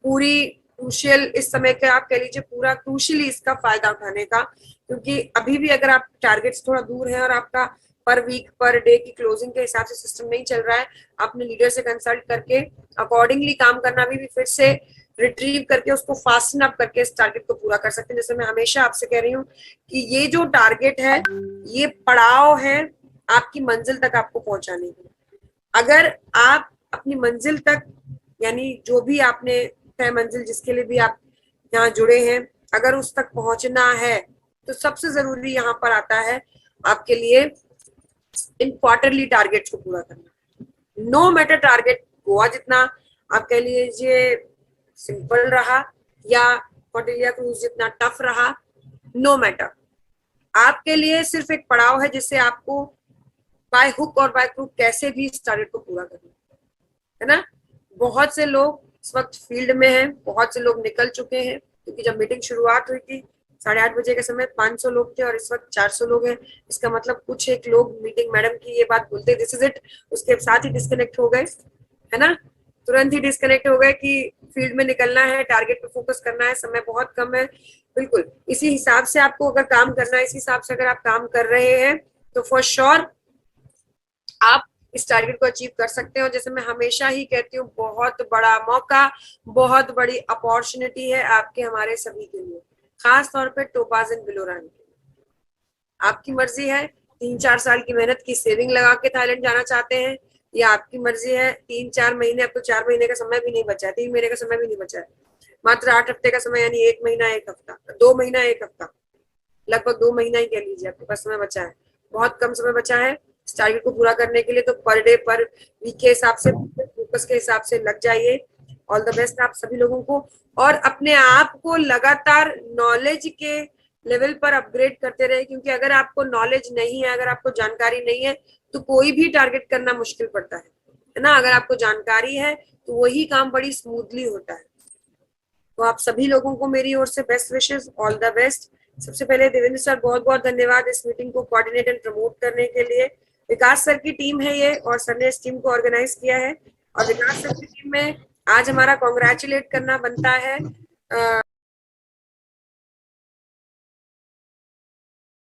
पूरी क्रूशियल, इस समय का आप कह लीजिए पूरा क्रूशियली इसका फायदा उठाने का, क्योंकि अभी भी अगर आप टारगेट्स थोड़ा दूर है और आपका पर वीक पर डे की क्लोजिंग के हिसाब से सिस्टम नहीं चल रहा है, आपने लीडर से कंसल्ट करके अकॉर्डिंगली काम करना, भी फिर से रिट्रीव करके उसको फास्टन अप करके इस टारगेट को पूरा कर सकते हैं। जैसे मैं हमेशा आपसे कह रही हूँ कि ये जो टारगेट है ये पड़ाव है आपकी मंजिल तक आपको पहुंचाने के। अगर आप अपनी मंजिल तक, यानी जो भी आपने तय मंजिल जिसके लिए भी आप यहाँ जुड़े हैं, अगर उस तक पहुंचना है तो सबसे जरूरी यहाँ पर आता है आपके लिए इन क्वार्टरली टारगेट्स को पूरा करना। नो मैटर टारगेट गोवा जितना आप कह लीजिए सिंपल रहा या कॉटेलिया क्रूज जितना टफ रहा, नो मैटर, आपके लिए सिर्फ एक पड़ाव है जिससे आपको बाय हुक और बाय क्रूक कैसे भी इस टारगेट को पूरा करना है ना। बहुत से लोग इस वक्त फील्ड में हैं, बहुत से लोग निकल चुके हैं, क्योंकि जब मीटिंग शुरुआत हुई थी 8:30 बजे के समय 500 लोग थे और इस वक्त 400 लोग हैं। इसका मतलब कुछ एक लोग मीटिंग मैडम की ये बात बोलते दिस इज इट, उसके साथ ही डिस्कनेक्ट हो गए, है ना, तुरंत ही डिस्कनेक्ट हो गए कि फील्ड में निकलना है, टारगेट पे फोकस करना है, समय बहुत कम है। बिल्कुल इसी हिसाब से आपको अगर काम करना है, इसी हिसाब से अगर आप काम कर रहे हैं तो फॉर श्योर आप इस टारगेट को अचीव कर सकते हैं। और जैसे मैं हमेशा ही कहती हूँ, बहुत बड़ा मौका, बहुत बड़ी अपॉर्चुनिटी है आपके हमारे सभी के लिए, खास तौर पे टोपाज एंड बिलोरानी के लिए। आपकी मर्जी है 3-4 साल की मेहनत की सेविंग लगा के थाईलैंड जाना चाहते हैं, या आपकी मर्जी है 3-4 महीने, अब तो 4 महीने का समय भी नहीं बचा है, 3 महीने का समय भी नहीं बचा है, मात्र 8 हफ्ते का समय, यानी 1 महीना 1 हफ्ता, 2 महीना 1 हफ्ता, लगभग 2 महीना ही कह लीजिए आपके पास समय बचा है, बहुत कम समय बचा है इस टारगेट को पूरा करने के लिए। तो पर डे पर वीक के हिसाब से, फोकस के हिसाब से लग जाइए। ऑल द बेस्ट आप सभी लोगों को, और अपने आप को लगातार नॉलेज के लेवल पर अपग्रेड करते रहे, क्योंकि अगर आपको नॉलेज नहीं है, अगर आपको जानकारी नहीं है तो कोई भी टारगेट करना मुश्किल पड़ता है। है ना। अगर आपको जानकारी है तो वही काम बड़ी स्मूथली होता है। तो आप सभी लोगों को मेरी ओर से best wishes, all the best. सबसे पहले देवेंद्र सर बहुत बहुत धन्यवाद इस मीटिंग को कोऑर्डिनेट एंड प्रमोट करने के लिए। विकास सर की टीम है ये, और सर ने इस टीम को ऑर्गेनाइज किया है। और विकास सर की टीम में आज हमारा कॉन्ग्रेचुलेट करना बनता है